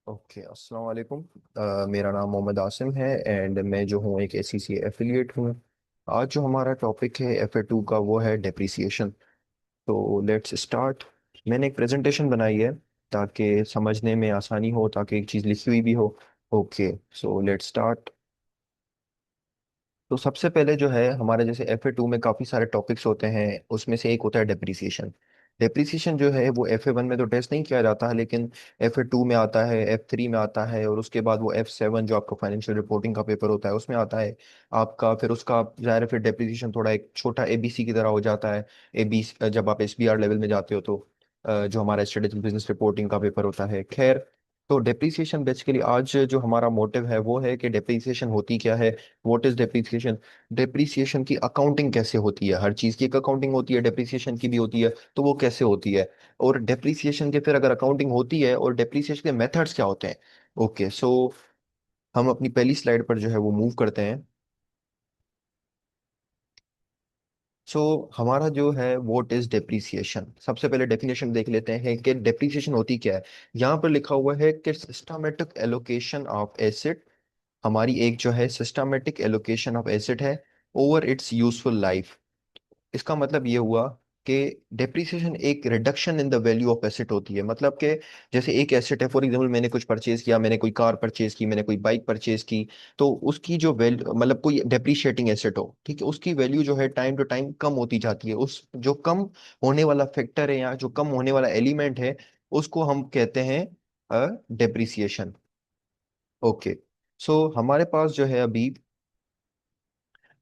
Okay, अस्सलाम वालेकुम। मेरा नाम मोहम्मद आसिम है एंड मैं जो हूँ एक एससीसी एफिलिएट हूँ। आज जो हमारा टॉपिक है FA2 का वो है डेप्रिसिएशन। तो लेट्स स्टार्ट। मैंने एक प्रेजेंटेशन बनाई है ताकि समझने में आसानी हो, ताकि एक चीज़ लिखी हुई भी हो। Okay, so let's start. तो सबसे पहले जो है हमारे जैसे FA2 में काफ़ी सारे टॉपिक्स होते हैं, उसमें से एक होता है डेप्रिसिएशन। डेप्रिसिएशन जो है वो FA1 में तो टेस्ट नहीं किया जाता है, लेकिन FA2 में आता है, F3 में आता है, और उसके बाद वो F7 जो आपका फाइनेंशियल रिपोर्टिंग का पेपर होता है उसमें आता है आपका। फिर उसका ज़ाहिर है फिर डेप्रिसिएशन थोड़ा एक छोटा ABC की तरह हो जाता है। एबी जब आप SBR लेवल में जाते हो तो जो हमारा स्ट्रेटेजिक बिजनेस रिपोर्टिंग का पेपर होता है। खैर, तो डेप्रिसिएशन बेसिकली आज जो हमारा मोटिव है वो है कि डेप्रिसिएशन होती क्या है। What is depreciation? डेप्रिसिएशन की अकाउंटिंग कैसे होती है? हर चीज की एक अकाउंटिंग होती है, डेप्रिसिएशन की भी होती है, तो वो कैसे होती है? और डेप्रिसिएशन के फिर अगर अकाउंटिंग होती है और डेप्रिसिएशन के मेथड्स क्या होते हैं? ओके, सो हम अपनी पहली स्लाइड पर जो है वो मूव करते हैं। सो हमारा जो है व्हाट इज डेप्रिसिएशन, सबसे पहले डेफिनेशन देख लेते हैं कि डेप्रिसिएशन होती क्या है। यहाँ पर लिखा हुआ है कि सिस्टमेटिक एलोकेशन ऑफ एसेट। हमारी एक जो है सिस्टमेटिक एलोकेशन ऑफ एसेट है ओवर इट्स यूजफुल लाइफ। इसका मतलब ये हुआ कि डेप्रिसिएशन एक reduction in the value of asset होती है। मतलब कि जैसे एक एसेट है, फॉर एग्जांपल मैंने कुछ परचेज किया, मैंने कोई कार परचेज की, मैंने कोई बाइक परचेज की, तो उसकी जो वैल्यू मतलब कोई डेप्रिशिएटिंग एसेट हो, ठीक है, उसकी वैल्यू जो है टाइम टू टाइम कम होती जाती है। उस जो कम होने वाला फैक्टर है या जो कम होने वाला एलिमेंट है उसको हम कहते हैं डेप्रिसिएशन। ओके, सो हमारे पास जो है अभी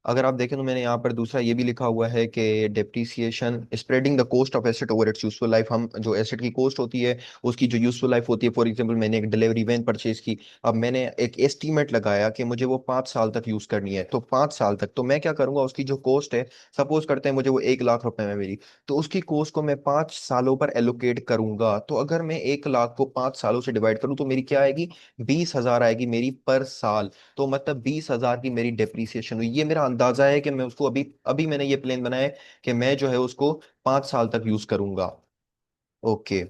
अगर आप देखें तो मैंने यहाँ पर दूसरा ये भी लिखा हुआ है कि depreciation spreading the cost of asset over it's useful life. हम जो एसेट की कॉस्ट होती है उसकी जो यूजफुल लाइफ होती है, फॉर एग्जांपल मैंने एक डिलीवरी वैन परचेज की, अब मैंने एक एस्टीमेट लगाया कि मुझे वो 5 साल तक यूज करनी है, तो 5 साल तक तो मैं क्या करूंगा, उसकी जो कॉस्ट है, सपोज करते हैं मुझे वो 1 लाख रुपए में मिली, तो उसकी कॉस्ट को मैं 5 सालों पर एलोकेट करूंगा। तो अगर मैं 1 लाख को 5 सालों से डिवाइड करूँ तो मेरी क्या आएगी, 20,000 आएगी मेरी पर साल। तो मतलब 20,000 की मेरी डेप्रीसिएशन हुई। ये मेरा अंदाजा है कि मैं उसको अभी अभी मैंने ये प्लान बनाया है कि मैं जो है उसको 5 साल तक यूज करूंगा। ओके,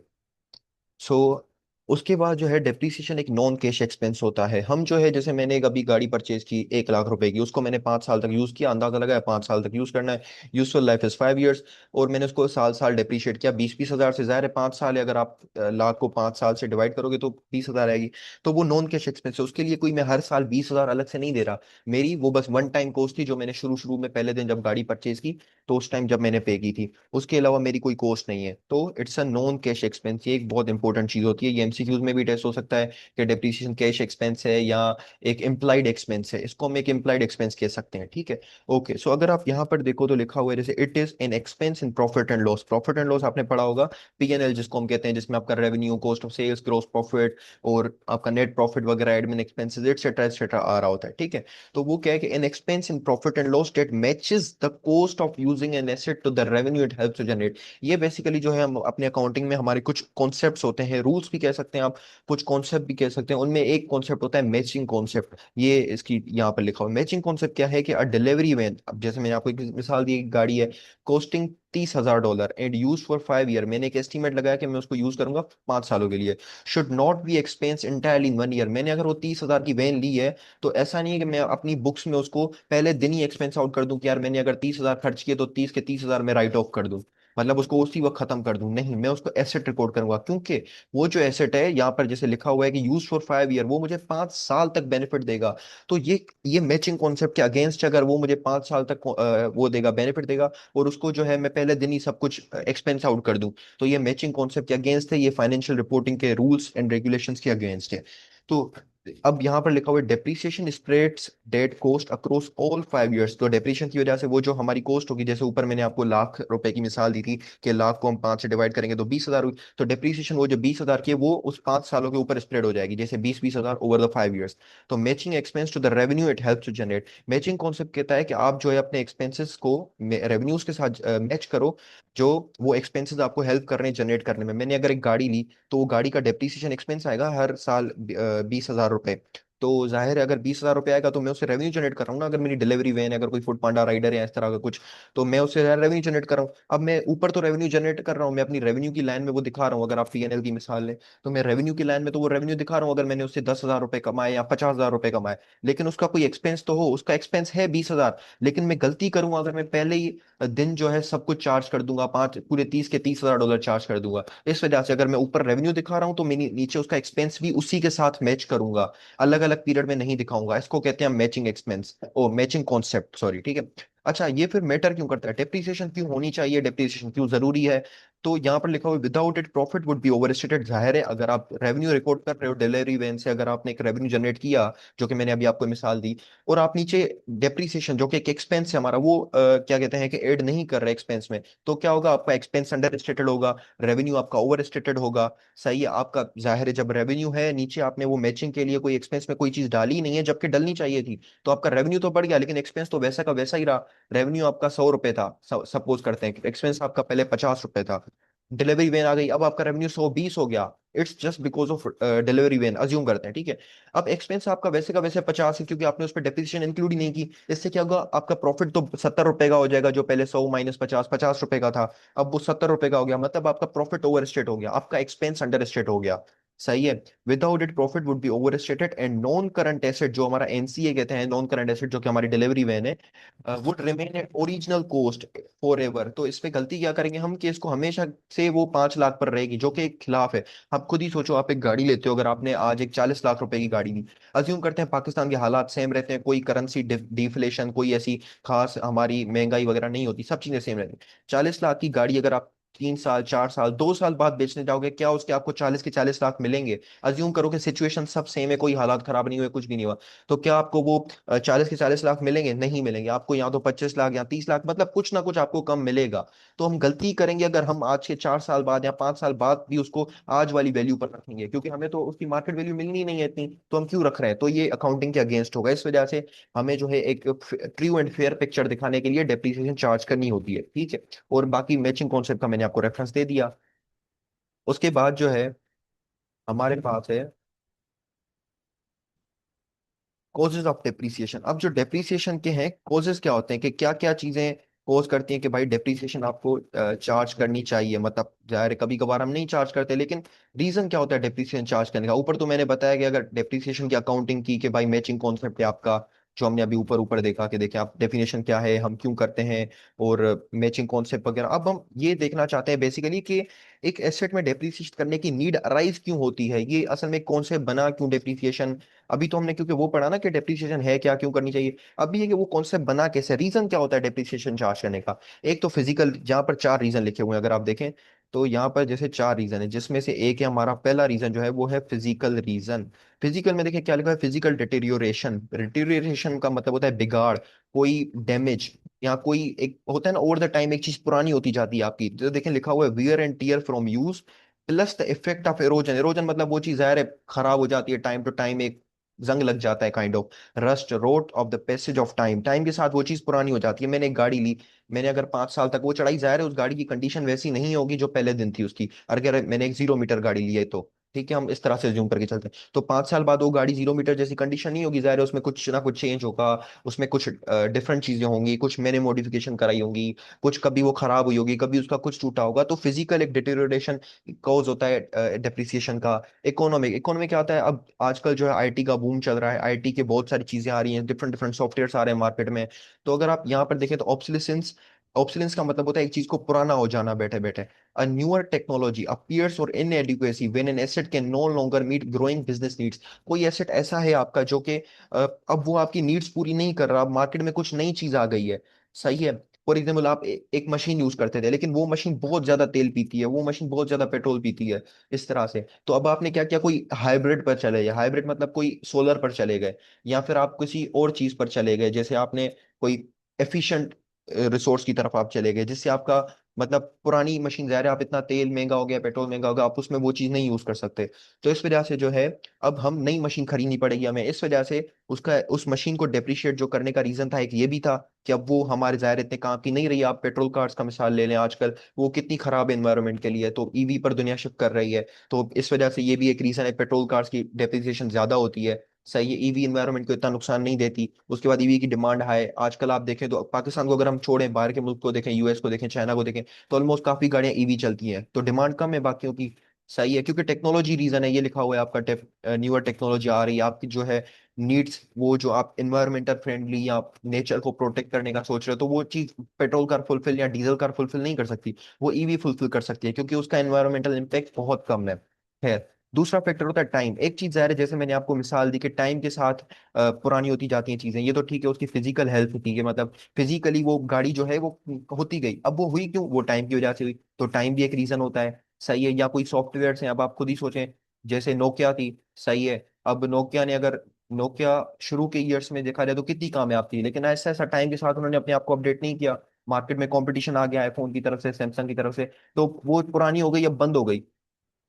सो उसके बाद जो है डेप्रिसिएशन एक नॉन कैश एक्सपेंस होता है। हम जो है जैसे मैंने एक अभी गाड़ी परचेज की 1 लाख रुपए की, उसको मैंने 5 साल तक यूज किया, अंदाजा लगाया 5 साल तक यूज करना है, यूजफुल लाइफ इज 5 ईयर्स, और मैंने उसको साल साल डेप्रिशिएट किया। 20-20 हजार से ज़ाहिर है 5 साल है, अगर आप लाख को 5 साल से डिवाइड करोगे तो 20,000 आएगी। तो वो नॉन कैश एक्सपेंस है, उसके लिए कोई मैं हर साल 20,000 अलग से नहीं दे रहा। मेरी वो बस वन टाइम कॉस्ट थी जो मैंने शुरू शुरू में पहले दिन जब गाड़ी परचेज की तो उस टाइम जब मैंने पे की थी। उसके अलावा मेरी कोई कॉस्ट नहीं है, तो it's a non cash expense. ये एक बहुत इंपॉर्टेंट चीज होती है, ये MCQs में भी टेस्ट हो सकता है कि डेप्रिसिएशन कैश एक्सपेंस है या एक इम्प्लाइड एक्सपेंस है। इसको हम एक इम्प्लाइड एक्सपेंस कह सकते हैं, ठीक है। ओके, सो अगर आप यहाँ पर देखो तो लिखा हुआ है जैसे it is an expense in profit and loss. Profit and loss आपने पढ़ा होगा, P&L जिसको हम कहते हैं, जिसमें आपका revenue, cost of sales, gross profit और आपका नेट प्रॉफिट वगैरह, एडमिन एक्सपेंसेस एटसेट्रा आ रहा होता है, ठीक है। तो वो क्या है कि an expense in profit and loss that matches the cost of using an asset to the revenue it helps to generate. ये बेसिकली जो है हम अपने अकाउंटिंग में हमारे कुछ कॉन्सेप्ट्स होते हैं, रूल्स भी कह सकते हैं आप, कुछ कॉन्सेप्ट भी कह सकते हैं। उनमें एक कॉन्सेप्ट होता है मैचिंग कॉन्सेप्ट। ये इसकी यहाँ पर लिखा हुआ है। मैचिंग कॉन्सेप्ट क्या है कि अ डिलीवरी वैन, अब जैसे मैंने आपको एक मिसाल दी, एक गाड़ी है costing $30,000 and use for 5 year, मैंने एक एस्टीमेट लगाया कि मैं उसको यूज करूंगा 5 सालों के लिए, should not be expense entirely in 1 year. मैंने अगर वो 30,000 की वैन ली है तो ऐसा नहीं है कि मैं अपनी बुक्स में उसको पहले दिन ही एक्सपेंस आउट कर दूं कि यार मैंने अगर 30,000 खर्च किए तो 30 के 30,000 में राइट ऑफ कर दूं, मतलब उसको उसी वक्त खत्म कर दूं। नहीं, मैं उसको एसेट रिकॉर्ड करूंगा, क्योंकि वो जो एसेट है यहाँ पर जैसे लिखा हुआ है कि यूज फॉर 5 ईयर, वो मुझे 5 साल तक बेनिफिट देगा। तो ये मैचिंग कॉन्सेप्ट के अगेंस्ट, अगर वो मुझे 5 साल तक वो देगा, बेनिफिट देगा, और उसको जो है मैं पहले दिन ही सब कुछ एक्सपेंस आउट कर दूं, तो ये मैचिंग कॉन्सेप्ट के अगेंस्ट है, ये फाइनेंशियल रिपोर्टिंग के रूल्स एंड रेगुलेशंस के अगेंस्ट है। तो अब यहाँ पर लिखा हुआ है depreciation spreads that cost across all 5 years. तो डेप्रिसिएशन की वजह से वो जो हमारी कॉस्ट होगी, जैसे ऊपर मैंने आपको लाख रुपए की मिसाल दी थी कि लाख को हम 5 से डिवाइड करेंगे तो 20,000 हुई, तो डेप्रिसिएशन वो जो 20,000 की है वो उस 5 सालों के ऊपर स्प्रेड हो जाएगी, जैसे 20-20 हजार ओवर द 5 ईयर्स। तो matching expense to the revenue it helps to generate. Matching concept कहता है कि आप जो है अपने एक्सपेंसेस को रेवेन्यूज के साथ मैच करो, जो वो एक्सपेंसेस आपको हेल्प कर रहे हैं जनरेट करने में। मैंने अगर एक गाड़ी ली तो वो गाड़ी का डेप्रिसिएशन एक्सपेंस आएगा हर साल 20,000 रुपए। तो जाहिर है अगर 20,000 रुपये आएगा तो मैं उससे रेवेन्यू जनरेट कर रहा हूँ ना। अगर मेरी डिलीवरी वैन है, अगर कोई फूड पांडा राइडर है इस तरह का कुछ, तो मैं उससे रेवेन्यू जनरेट कर रहा हूँ। अब मैं ऊपर तो रेवेन्यू जनरेट कर रहा हूँ, मैं अपनी रेवेन्यू की लाइन में वो दिखा रहा हूँ। अगर आप पीएनएल की मिसाल लें, तो मैं रेवेन्यू की लाइन में तो वो रेवेन्यू दिखा रहा हूँ, अगर मैंने उससे 10,000 रुपये कमाए या 50,000 रुपये कमाए। लेकिन उसका कोई एक्सपेंस तो हो, उसका एक्सपेंस है 20,000। लेकिन मैं गलती करूंगा अगर मैं पहले ही दिन जो है सब कुछ चार्ज कर दूंगा, पांच पूरे 30 के $30,000 चार्ज कर दूंगा। इस वजह से अगर मैं ऊपर रेवेन्यू दिखा रहा हूँ तो मैं नीचे उसका एक्सपेंस भी उसी के साथ मैच करूंगा, अलग अलग पीरियड में नहीं दिखाऊंगा। इसको कहते हैं मैचिंग एक्सपेंस, ओ मैचिंग कॉन्सेप्ट, सॉरी, ठीक है। अच्छा, ये फिर मैटर क्यों करता है, डेप्रिसिएशन क्यों होनी चाहिए, डेप्रिसिएशन क्यों जरूरी है? तो यहाँ पर लिखा हुआ without it profit would be over stated. जाहिर है अगर आप रेवेन्यू रिकॉर्ड कर रहे हो डिलीवरी वैन से, अगर आपने एक रेवेन्यू जनरेट किया, जो कि मैंने अभी आपको मिसाल दी, और आप नीचे डेप्रिसिएशन जो कि एक एक्सपेंस है हमारा, वो क्या कहते हैं कि ऐड नहीं कर रहे एक्सपेंस में, तो क्या होगा, आपका एक्सपेंस अंडर स्टेटेड होगा, रेवेन्यू आपका ओवर स्टेटेड होगा। सही है आपका, जाहिर है जब रेवेन्यू है नीचे, आपने वो मैचिंग के लिए कोई एक्सपेंस में कोई चीज डाली ही नहीं है जबकि डलनी चाहिए थी, तो आपका रेवेन्यू तो बढ़ गया लेकिन एक्सपेंस तो वैसा का वैसा ही रहा। रेवेन्यू आपका 100 रुपए था, सपोज करते हैं, एक्सपेंस आपका पहले 50 रुपए था। डिलीवरी वेन आ गई, अब आपका रेवेन्यू 120 हो गया। It's just because of delivery when, assume करते हैं, ठीक है। अब एक्सपेंस आपका वैसे का वैसे 50 है, क्योंकि आपने उस पर डेप्रिसिएशन इंक्लूड ही नहीं की। इससे क्या होगा, आपका प्रॉफिट तो 70 रुपए का हो जाएगा, जो पहले 100 माइनस 50, 50 रुपए का था, अब वो 70 रुपए का हो गया। मतलब आपका प्रॉफिट ओवर स्टेट हो गया, आपका एक्सपेंस अंडर स्टेट हो गया। सही है। Without it profit would be over stated and non current asset, जो हमारा एनसीए कहते हैं, नॉन करंट एसेट, जो कि हमारी डिलीवरी वैन है, would remain at original cost forever. तो इस पे गलती क्या करेंगे हम कि इसको हमेशा से वो 5 लाख पर रहेगी, जो कि एक खिलाफ है। आप खुद ही सोचो, आप एक गाड़ी लेते हो, अगर आपने आज एक 40 लाख रुपए की गाड़ी ली, अज्यूम करते हैं पाकिस्तान के हालात सेम रहते हैं, कोई करेंसी डिफ्लेशन, कोई ऐसी खास हमारी महंगाई वगैरह नहीं होती, सब चीजें सेम रहती हैं। 40 लाख की गाड़ी अगर आप 3 साल, 4 साल, 2 साल बाद बेचने जाओगे, क्या उसके आपको 40 के 40 लाख मिलेंगे? अज्यूम करो कि सिचुएशन सब सेम है, कोई हालात खराब नहीं हुए, कुछ भी नहीं हुआ, तो क्या आपको वो 40 के 40 लाख मिलेंगे? नहीं मिलेंगे आपको, या तो 25 लाख या 30 लाख, मतलब कुछ ना कुछ आपको कम मिलेगा। तो हम गलती करेंगे अगर हम आज के 4 साल बाद या 5 साल बाद भी उसको आज वाली वैल्यू पर रखेंगे, क्योंकि हमें तो उसकी मार्केट वैल्यू मिलनी ही नहीं है इतनी, तो हम क्यों रख रहे हैं? तो ये अकाउंटिंग के अगेंस्ट होगा। इस वजह से हमें जो है एक ट्रू एंड फेयर पिक्चर दिखाने के लिए डेप्रिसिएशन चार्ज करनी होती है, ठीक है। और बाकी मैचिंग कॉन्सेप्ट का मैंने आपको रेफरेंस दे दिया। उसके बाद जो है हमारे पास है कॉजेज ऑफ डेप्रिसिएशन। अब जो डेप्रिसिएशन के हैं कॉजेज क्या होते हैं, कि क्या क्या चीजें कॉज करती हैं कि भाई डेप्रिसिएशन आपको चार्ज करनी चाहिए। मतलब जाहिर है कभी कभार हम नहीं चार्ज करते, लेकिन रीजन क्या होता है डेप्रिसिएशन चार्ज करने का? ऊपर तो मैंने बताया कि अगर डेप्रिसिएशन की अकाउंटिंग की, कि भाई मैचिंग कॉन्सेप्ट है आपका, जो हमने अभी ऊपर ऊपर देखा, कि देखें आप डेफिनेशन क्या है, हम क्यों करते हैं, और मैचिंग कॉन्सेप्ट वगैरह। अब हम ये देखना चाहते हैं बेसिकली कि एक एसेट में डेप्रिसिएट करने की नीड अराइज क्यों होती है, ये असल में कॉन्सेप्ट बना क्यों डेप्रिसिएशन। अभी तो हमने क्योंकि वो पढ़ा ना कि डेप्रिसिएशन है क्या, क्यों करनी चाहिए। अभी ये कि वो कॉन्सेप्ट बना कैसे, रीजन क्या होता है डेप्रिसिएशन चार्ज करने का। एक तो फिजिकल, जहाँ पर 4 रीजन लिखे हुए हैं अगर आप देखें, तो यहाँ पर जैसे 4 रीजन है, जिसमें से एक है हमारा पहला रीजन जो है वो है फिजिकल रीजन। फिजिकल में देखिए क्या लिखा है, फिजिकल डिटेरियोरेशन। डिटेरियोरेशन का मतलब होता है बिगाड़, कोई डैमेज, या कोई एक होता है ना ओवर द टाइम एक चीज पुरानी होती जाती है आपकी। तो देखें लिखा हुआ है wear and tear from use plus the effect of erosion. Erosion मतलब वो चीज जाहिर है खराब हो जाती है टाइम टू टाइम, एक जंग लग जाता है kind of. Rust rot of the passage of time, time के साथ वो चीज पुरानी हो जाती है। मैंने एक गाड़ी ली, मैंने अगर 5 साल तक वो चढ़ाई, जाहिर है उस गाड़ी की कंडीशन वैसी नहीं होगी जो पहले दिन थी उसकी। अगर मैंने एक 0 मीटर गाड़ी ली है तो ठीक है, हम इस तरह से ज्यूम करके चलते हैं, तो 5 साल बाद वो गाड़ी 0 मीटर जैसी कंडीशन नहीं होगी, जाहिर है उसमें कुछ ना कुछ चेंज होगा, उसमें कुछ डिफरेंट चीजें होंगी, कुछ मैंने मॉडिफिकेशन कराई होंगी, कुछ कभी वो खराब हुई होगी, कभी उसका कुछ टूटा होगा। तो फिजिकल एक डिटेरियोरेशन कॉज होता है डेप्रिसिएशन का। इकोनॉमिक, इकोनॉमिक क्या होता है, अब आजकल जो है आईटी का बूम चल रहा है, आईटी के बहुत सारी चीजें आ रही हैं, डिफरेंट डिफरेंट सॉफ्टवेयर आ रहे हैं मार्केट में। तो अगर आप यहाँ पर देखें तो ऑब्सोलेसेंस, ऑब्सोलेंस का मतलब होता है एक चीज को पुराना हो जाना बैठे बैठे। A newer technology appears or inadequacy when an asset can no longer meet growing business needs। कोई एसेट ऐसा है आपका जो कि अब वो आपकी नीड्स पूरी नहीं कर रहा, अब मार्केट में कुछ नई चीज आ गई है। सही है। फॉर एग्जाम्पल आप एक मशीन यूज करते थे, लेकिन वो मशीन बहुत ज्यादा तेल पीती है, वो मशीन बहुत ज्यादा पेट्रोल पीती है, इस तरह से। तो अब आपने क्या किया, कोई हाइब्रिड पर चले गए, हाइब्रिड मतलब कोई सोलर पर चले गए, या फिर आप किसी और चीज पर चले गए, जैसे आपने कोई एफिशिएंट रिसोर्स की तरफ आप चले गए, जिससे आपका मतलब पुरानी मशीन, ज़ाहिर है आप इतना तेल महंगा हो गया, पेट्रोल महंगा हो गया, आप उसमें वो चीज़ नहीं यूज कर सकते। तो इस वजह से जो है अब हम नई मशीन खरीदनी पड़ेगी हमें। इस वजह से उसका उस मशीन को डेप्रिशिएट जो करने का रीजन था, एक ये भी था कि अब वो हमारे ज़ाहिर इतने काम की नहीं रही। आप पेट्रोल कार्स का मिसाल ले लें, आजकल वो कितनी खराब है एनवायरनमेंट के लिए, तो ईवी पर दुनिया शिफ्ट कर रही है। तो इस वजह से ये भी एक रीजन है, पेट्रोल कार्स की डेप्रिसिएशन ज्यादा होती है। सही है, ईवी इन्वायरमेंट को इतना नुकसान नहीं देती। उसके बाद ईवी की डिमांड हाई, आजकल आप देखें तो पाकिस्तान को अगर हम छोड़ें, बाहर के मुल्क को देखें, यूएस को देखें, चाइना को देखें, तो ऑलमोस्ट काफी गाड़ियां ईवी चलती हैं, तो डिमांड कम है बाकियों की। सही है, क्योंकि टेक्नोलॉजी रीजन है, ये लिखा हुआ है आपका न्यूअर टेक्नोलॉजी आ रही है आपकी जो है नीड्स, वो जो आप इन्वायरमेंटल फ्रेंडली या नेचर को प्रोटेक्ट करने का सोच रहे हो, तो वो चीज पेट्रोल कार फुलफिल या डीजल कार फुलफिल नहीं कर सकती, वो ईवी फुलफिल कर सकती है, क्योंकि उसका एनवायरमेंटल इम्पैक्ट बहुत कम है। खैर, दूसरा फैक्टर होता है टाइम। एक चीज ज़ाहिर है, जैसे मैंने आपको मिसाल दी कि टाइम के साथ पुरानी होती जाती हैं चीजें, ये तो ठीक है, उसकी फिजिकल हेल्थ होती है, मतलब फिजिकली वो गाड़ी जो है वो होती गई, अब वो हुई क्यों, वो टाइम की वजह से हुई, तो टाइम भी एक रीजन होता है। सही है, या कोई सॉफ्टवेयर हैं, अब आप खुद ही सोचें, जैसे नोकिया थी। सही है, अब नोकिया ने अगर, नोकिया शुरू के ईयर्स में देखा जाए तो कितनी कामयाब थी, लेकिन ऐसा ऐसा टाइम के साथ उन्होंने अपने आप को अपडेट नहीं किया, मार्केट में कंपटीशन आ गया आईफोन की तरफ से, सैमसंग की तरफ से, तो वो पुरानी हो गई, अब बंद हो गई।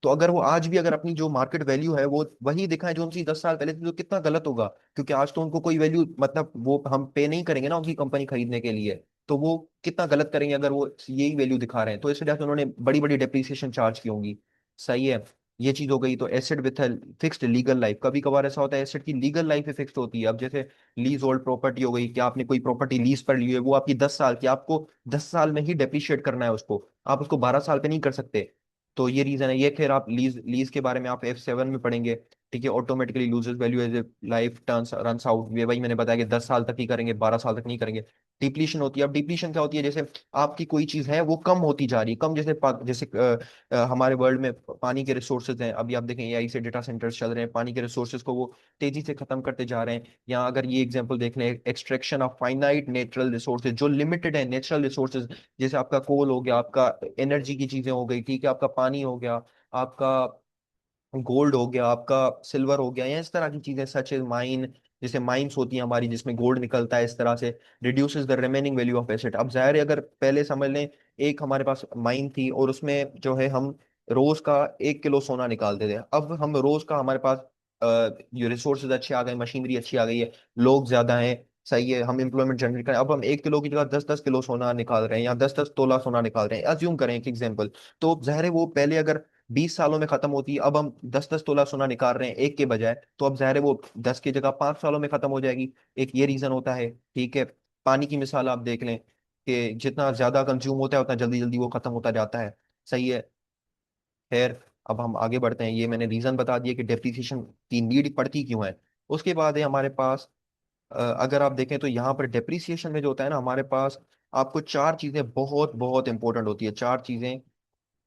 तो अगर वो आज भी अगर अपनी जो मार्केट वैल्यू है वो वही दिखाएं जो उनकी 10 साल पहले थी, तो कितना गलत होगा, क्योंकि आज तो उनको कोई वैल्यू, मतलब वो हम पे नहीं करेंगे ना उनकी कंपनी खरीदने के लिए, तो वो कितना गलत करेंगे अगर वो यही वैल्यू दिखा रहे हैं, तो इस वजह से उन्होंने बड़ी बड़ी डेप्रिसिएशन चार्ज की होंगी। सही है, ये चीज हो गई। तो asset with fixed legal life, कभी कभार ऐसा होता है एसेट की लीगल लाइफ फिक्स्ड होती है, अब जैसे लीज होल्ड प्रॉपर्टी हो गई कि आपने कोई प्रॉपर्टी लीज पर ली है, वो आपकी 10 साल की, आपको 10 साल में ही डेप्रिशिएट करना है उसको, आप उसको 12 साल पे नहीं कर सकते। तो ये रीजन है, ये खैर आप लीज लीज के बारे में आप F7 में पढ़ेंगे। ठीक है, automatically loses value as a life turns runs out, ये वही मैंने बताया कि 10 साल तक ही करेंगे, 12 साल तक नहीं करेंगे। डिप्लीशन होती है, अब डिप्लीशन क्या होती है, जैसे आपकी कोई चीज है वो कम होती जा रही है, कम, जैसे जैसे हमारे वर्ल्ड में पानी के रिसोर्सेज हैं, अभी आप देखें एआई से डेटा सेंटर्स चल रहे हैं, पानी के रिसोर्सेज को वो तेजी से खत्म करते जा रहे हैं। या अगर ये एग्जांपल देख लें, extraction of finite natural resources जो लिमिटेड है, नेचुरल रिसोर्सेज, जैसे आपका कोल हो गया, आपका एनर्जी की चीजें हो गई, ठीक है, आपका पानी हो गया, आपका गोल्ड हो गया, आपका सिल्वर हो गया, या इस तरह की चीजें, सच एज माइन, जैसे माइंस होती हैं हमारी जिसमें गोल्ड निकलता है, इस तरह से reduces the remaining value of asset. अब जाहिर है, अगर पहले समझ लें एक हमारे पास माइन थी और उसमें जो है हम रोज का 1 किलो सोना निकालते थे, अब हम रोज का, हमारे पास ये रिसोर्सेज अच्छे आ गए, मशीनरी अच्छी आ गई है, लोग ज्यादा हैं, सही है, हम एम्प्लॉयमेंट जनरेट करें, अब हम 1 किलो की जगह 10-10 किलो सोना निकाल रहे हैं, या 10-10 तोला सोना निकाल रहे हैं, अज्यूम करें एक एग्जाम्पल। तो जाहिर है वो पहले अगर 20 सालों में खत्म होती है, अब हम 10-10 तोला सोना निकाल रहे हैं एक के बजाय, तो अब जाहिर है वो 10 की जगह 5 सालों में खत्म हो जाएगी। एक ये रीजन होता है। ठीक है, पानी की मिसाल आप देख लें कि जितना ज्यादा कंज्यूम होता है उतना जल्दी जल्दी वो खत्म होता जाता है। सही है। खैर, अब हम आगे बढ़ते हैं, ये मैंने रीजन बता दिया कि डेप्रिसिएशन की नीड पड़ती क्यों है। उसके बाद है हमारे पास, अगर आप देखें तो यहाँ पर डेप्रिसिएशन में जो होता है ना, हमारे पास आपको चार चीजें बहुत बहुत इंपॉर्टेंट होती है, चार चीजें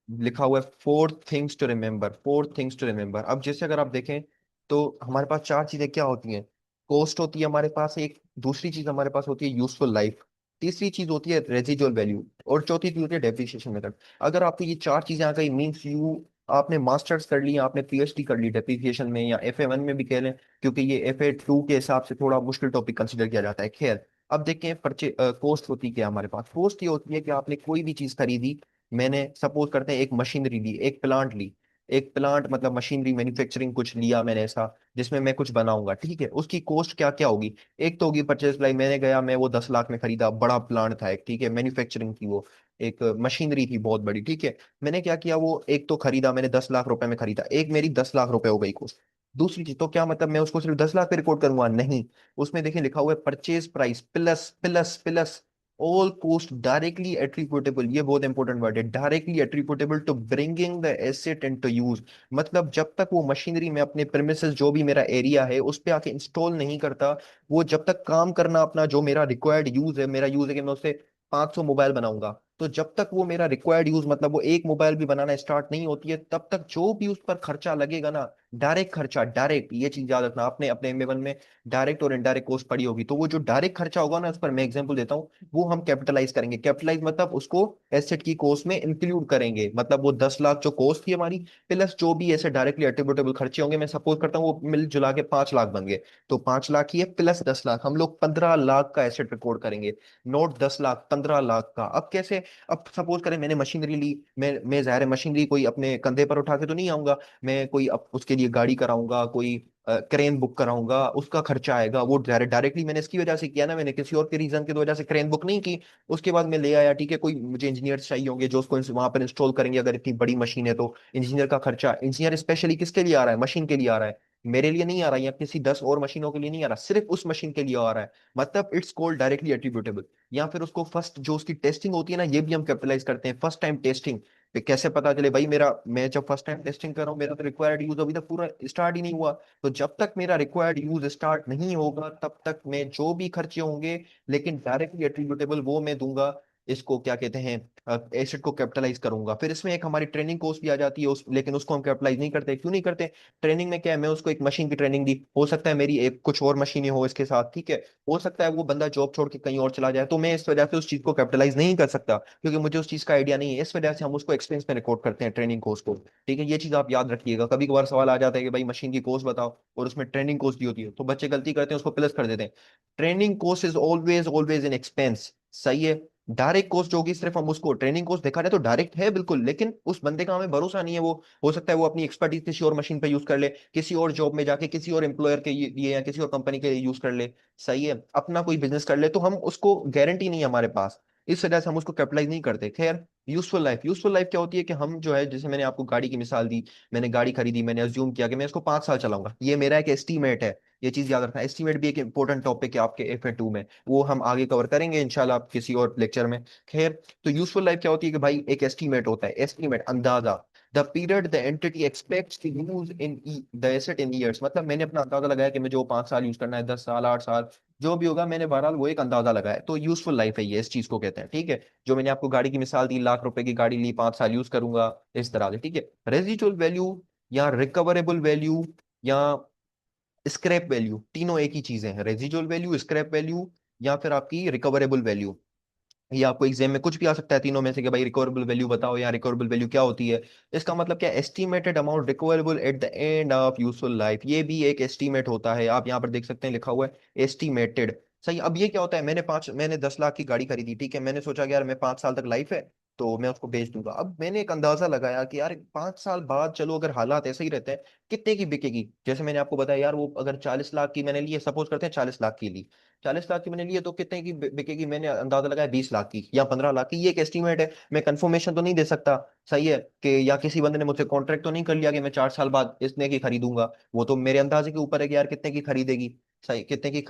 लिखा हुआ है, 4 things to remember, 4 things to remember. अब जैसे अगर आप देखें तो हमारे पास चार चीजें क्या होती हैं, कॉस्ट होती है हमारे पास एक, दूसरी चीज हमारे पास होती है यूजफुल लाइफ, तीसरी चीज होती है रेजिजुअल वैल्यू, और चौथी चीज होती है डेप्रिसिएशन मेथड। अगर आपको ये चार चीजें आ गई, मीन्स यू, आपने मास्टर्स कर ली, आपने पीएचडी कर ली डेप्रिसिएशन में, या FA1 में भी कह लें, क्योंकि ये FA2 के हिसाब से थोड़ा मुश्किल टॉपिक कंसिडर किया जाता है। खैर, अब देखें परचे कॉस्ट होती क्या है हमारे पास, कॉस्ट ये होती है कि आपने कोई भी चीज खरीदी, मैंने सपोज करते हैं एक मशीनरी ली, एक प्लांट ली, एक प्लांट मतलब मशीनरी मैन्युफैक्चरिंग कुछ लिया मैंने ऐसा, जिसमें मैं कुछ बनाऊंगा, ठीक है, उसकी कॉस्ट क्या क्या होगी। एक तो होगी परचेज प्राइस, मैंने गया, मैं वो 10 लाख में खरीदा, बड़ा प्लांट था एक, ठीक है, मैन्युफैक्चरिंग थी वो, एक मशीनरी थी बहुत बड़ी, ठीक है, मैंने क्या किया, वो एक तो खरीदा मैंने 10 लाख रुपए में खरीदा, एक मेरी 10 लाख रुपए हो गई कॉस्ट। दूसरी चीज तो क्या, मतलब मैं उसको सिर्फ 10 लाख पे रिकॉर्ड करूंगा, नहीं, उसमें देखिए लिखा हुआ है purchase price plus plus plus all cost directly attributable, ये बहुत इंपॉर्टेंट वर्ड है, directly attributable to bringing the asset into use. मतलब जब तक वो मशीनरी में अपने प्रेमिसेस जो भी मेरा एरिया है उस पे आके इंस्टॉल नहीं करता, वो जब तक काम करना अपना जो मेरा रिक्वायर्ड यूज है, मेरा यूज है कि मैं उससे 500 मोबाइल बनाऊंगा, तो जब तक वो मेरा रिक्वायर्ड यूज, मतलब वो एक मोबाइल भी बनाना स्टार्ट नहीं होती है, तब तक जो भी उस पर खर्चा लगेगा ना, डायरेक्ट खर्चा, डायरेक्ट, ये चीज याद रखना, आपने अपने M1 में डायरेक्ट और इनडायरेक्ट कॉस्ट पड़ी होगी, तो वो जो डायरेक्ट खर्चा होगा ना, उस पर मैं एग्जांपल देता हूँ, वो हम कैपिटलाइज करेंगे, कैपिटलाइज मतलब उसको एसेट की कॉस्ट में इंक्लूड करेंगे, मतलब वो 10 लाख जो कॉस्ट थी हमारी, प्लस जो भी ऐसे डायरेक्टली एट्रीब्यूटेबल खर्चे होंगे, मैं सपोज करता हूँ वो मिल जुला के 5 लाख बन गए, तो 5 लाख ही है प्लस 10 लाख, हम लोग 15 लाख का एसेट रिकॉर्ड करेंगे, नोट 10 लाख, 15 लाख का। अब कैसे, अब सपोज करें मैंने मशीनरी ली, मैं जाहिर है मशीनरी कोई अपने कंधे पर उठा के तो नहीं आऊंगा, मैं कोई अब उसके लिए गाड़ी कराऊंगा, कोई क्रेन बुक कराऊंगा, उसका खर्चा आएगा, वो डायरेक्टली मैंने इसकी वजह से किया ना, मैंने किसी और के रीजन की वजह से क्रेन बुक नहीं की, उसके बाद मैं ले आया, ठीक है, कोई मुझे इंजीनियर चाहिए होंगे जो उसको वहां पर इंस्टॉल करेंगे, अगर इतनी बड़ी मशीन है तो इंजीनियर का खर्चा, इंजीनियर स्पेशली किसके लिए आ रहा है, मशीन के लिए आ रहा है, मेरे लिए नहीं आ रहा या किसी 10 और मशीनों के लिए नहीं आ रहा, सिर्फ उस मशीन के लिए आ रहा है, मतलब इट्स कॉल्ड डायरेक्टली एट्रीब्यूटेबल। या फिर उसको फर्स्ट जो उसकी टेस्टिंग होती है ना, ये भी हम कैपिटलाइज करते हैं, फर्स्ट टाइम टेस्टिंग पे कैसे पता चले भाई मेरा, मैं जब फर्स्ट टाइम टेस्टिंग कर रहा हूँ, मेरा तो रिक्वायर्ड यूज अभी तक पूरा स्टार्ट ही नहीं हुआ। तो जब तक मेरा रिक्वायर्ड यूज स्टार्ट नहीं होगा तब तक मैं जो भी खर्चे होंगे, लेकिन डायरेक्टली एट्रीब्यूटेबल वो मैं दूंगा, इसको क्या कहते हैं, एसेट को कैपिटलाइज करूंगा। फिर इसमें एक हमारी ट्रेनिंग कॉस्ट भी आ जाती है लेकिन उसको हम कैपिटलाइज नहीं करते। क्यों नहीं करते? ट्रेनिंग में क्या है, मैं उसको एक मशीन की ट्रेनिंग दी, हो सकता है मेरी एक कुछ और मशीनें हो इसके साथ, ठीक है, हो सकता है वो बंदा जॉब छोड़ के कहीं और चला जाए, तो मैं इस वजह से उस चीज को कैपिटलाइज नहीं कर सकता क्योंकि मुझे उस चीज का आइडिया नहीं है। इस वजह से हम उसको एक्सपेंस में रिकॉर्ड करते हैं, ट्रेनिंग कॉस्ट को। ठीक है, ये चीज आप याद रखिएगा। कभी कभार सवाल आ जाता है कि भाई मशीन की कॉस्ट बताओ और उसमें ट्रेनिंग कॉस्ट दी होती है, तो बच्चे गलती करते हैं, उसको प्लस कर देते हैं। Training cost is always always in expense, सही है। डायरेक्ट कॉस्ट जो होगी, सिर्फ हम उसको ट्रेनिंग कॉस्ट दिखा रहे हैं तो डायरेक्ट है बिल्कुल, लेकिन उस बंदे का हमें भरोसा नहीं है, वो हो सकता है वो अपनी एक्सपर्टीज किसी और मशीन पे यूज कर ले, किसी और जॉब में जाके किसी और एम्प्लॉयर के लिए या किसी और कंपनी के लिए यूज कर ले, सही है, अपना कोई बिजनेस कर ले, तो हम उसको गारंटी नहीं है हमारे पास, इस वजह से हम उसको कैपिटलाइज नहीं करते। खैर, यूजफुल लाइफ, यूजफुल लाइफ क्या होती है कि हम जो है, जैसे मैंने आपको गाड़ी की मिसाल दी, मैंने गाड़ी खरीदी, मैंने अज्यूम किया कि मैं इसको 5 साल चलाऊंगा, ये मेरा एक एस्टीमेट है। ये चीज याद रखना, एस्टीमेट भी एक इंपॉर्टेंट टॉपिक है आपके FA2 में, वो हम आगे कवर करेंगे इंशाल्लाह आप किसी और लेक्चर में। खैर, तो यूजफुल लाइफ क्या होती है कि भाई एक एस्टीमेट होता है, एस्टीमेट अंदाजा, the period the entity expects to use in the asset in years, मतलब मैंने अपना अंदाजा लगाया कि मुझे वो 5 साल यूज करना है, 10 साल, 8 साल, जो भी होगा, मैंने बहरहाल वो एक अंदाजा लगाया, तो यूजफुल लाइफ है ये, इस चीज को कहते हैं, ठीक है। जो मैंने आपको गाड़ी की मिसाल दी, लाख रुपए की गाड़ी ली, 5 साल यूज करूंगा, इस तरह से, ठीक है। रेजिजुअल वैल्यू या रिकवरेबल वैल्यू या स्क्रैप वैल्यू, तीनों एक ही चीजें हैं, रेजिजुअल वैल्यू, स्क्रैप वैल्यू या फिर आपकी रिकवरेबल वैल्यू। ये आपको एग्जाम में कुछ भी आ सकता है तीनों में से कि भाई रिकवरेबल वैल्यू बताओ या रिकवरेबल वैल्यू क्या होती है। इसका मतलब क्या, estimated amount recoverable at the end of useful life, ये भी एक एस्टिमेट होता है, आप यहाँ पर देख सकते हैं लिखा हुआ है एस्टिमेटेड। सही, अब ये क्या होता है, मैंने 10 लाख की गाड़ी खरीदी, ठीक है, मैंने सोचा कि यार मैं 5 साल तक लाइफ है तो मैं उसको बेच दूंगा। अब मैंने एक अंदाजा लगाया कि यार 5 साल बाद चलो अगर हालात ऐसे ही रहते हैं, कितने की बिकेगी। जैसे मैंने आपको बताया यार, वो अगर 40 लाख की मैंने ली है, सपोज करते हैं 40 लाख की ली, 40 लाख की मैंने ली है, तो कितने की बिकेगी, मैंने अंदाजा लगाया 20 लाख की या 15 लाख की, ये एक एस्टीमेट है, मैं कंफर्मेशन तो नहीं दे सकता, सही है, कि या किसी बंदे ने मुझसे कॉन्ट्रैक्ट तो नहीं कर लिया कि मैं 4 साल बाद इतने की खरीदूंगा, वो तो मेरे अंदाजे के ऊपर है कि यार कितने की खरीदेगी, सही, कितने की